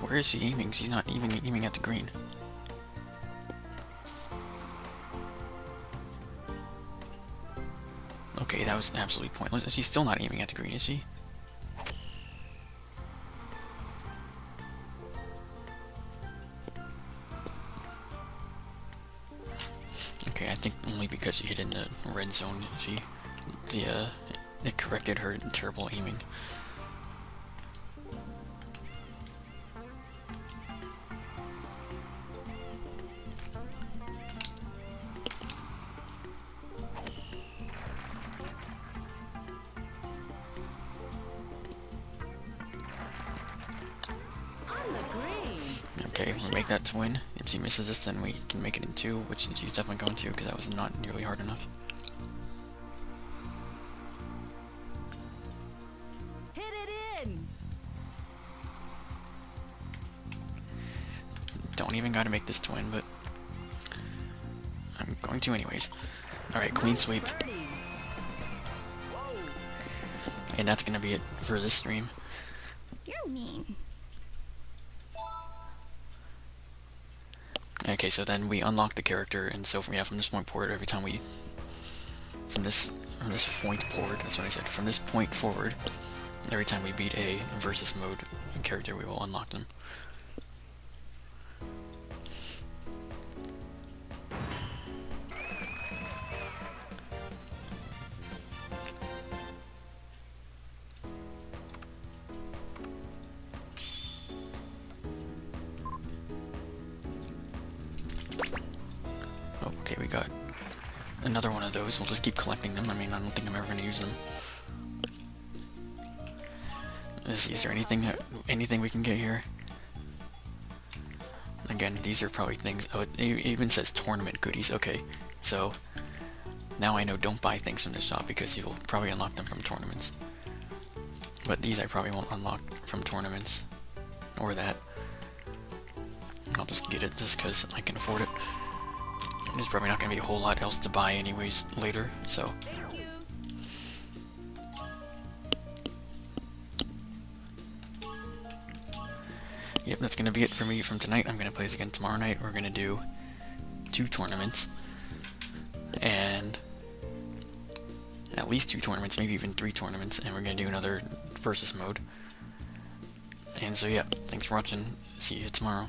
S3: Where is she aiming? She's not even aiming at the green. Okay, that was absolutely pointless. She's still not aiming at the green, is she? Okay, I think only because she hit in the red zone, it corrected her terrible aiming.
S1: On the green.
S3: Okay, we'll make that to win. If she misses this, then we can make it in 2, which she's definitely going to, because that was not nearly hard enough.
S1: Hit it in.
S3: Don't even gotta make this to win, but I'm going to anyways. Alright, clean sweep.
S1: Birdie.
S3: And that's gonna be it for this stream.
S6: You're mean.
S3: Okay, so then we unlock the character, and so from this point forward, every time we from this point forward, that's what I said. From this point forward, every time we beat a versus mode character, we will unlock them. Oh, okay, we got another one of those. We'll just keep collecting them. I mean, I don't think I'm ever going to use them. Is there anything we can get here? Again, these are probably things. Oh, it even says tournament goodies. Okay, so now I know don't buy things from this shop because you'll probably unlock them from tournaments. But these I probably won't unlock from tournaments, or that. I'll just get it just because I can afford it. And there's probably not going to be a whole lot else to buy anyways later, so.
S1: Thank you.
S3: Yep, that's going to be it for me from tonight. I'm going to play this again tomorrow night. We're going to do 2 tournaments. And at least 2 tournaments, maybe even 3 tournaments. And we're going to do another versus mode. And so yeah, thanks for watching. See you tomorrow.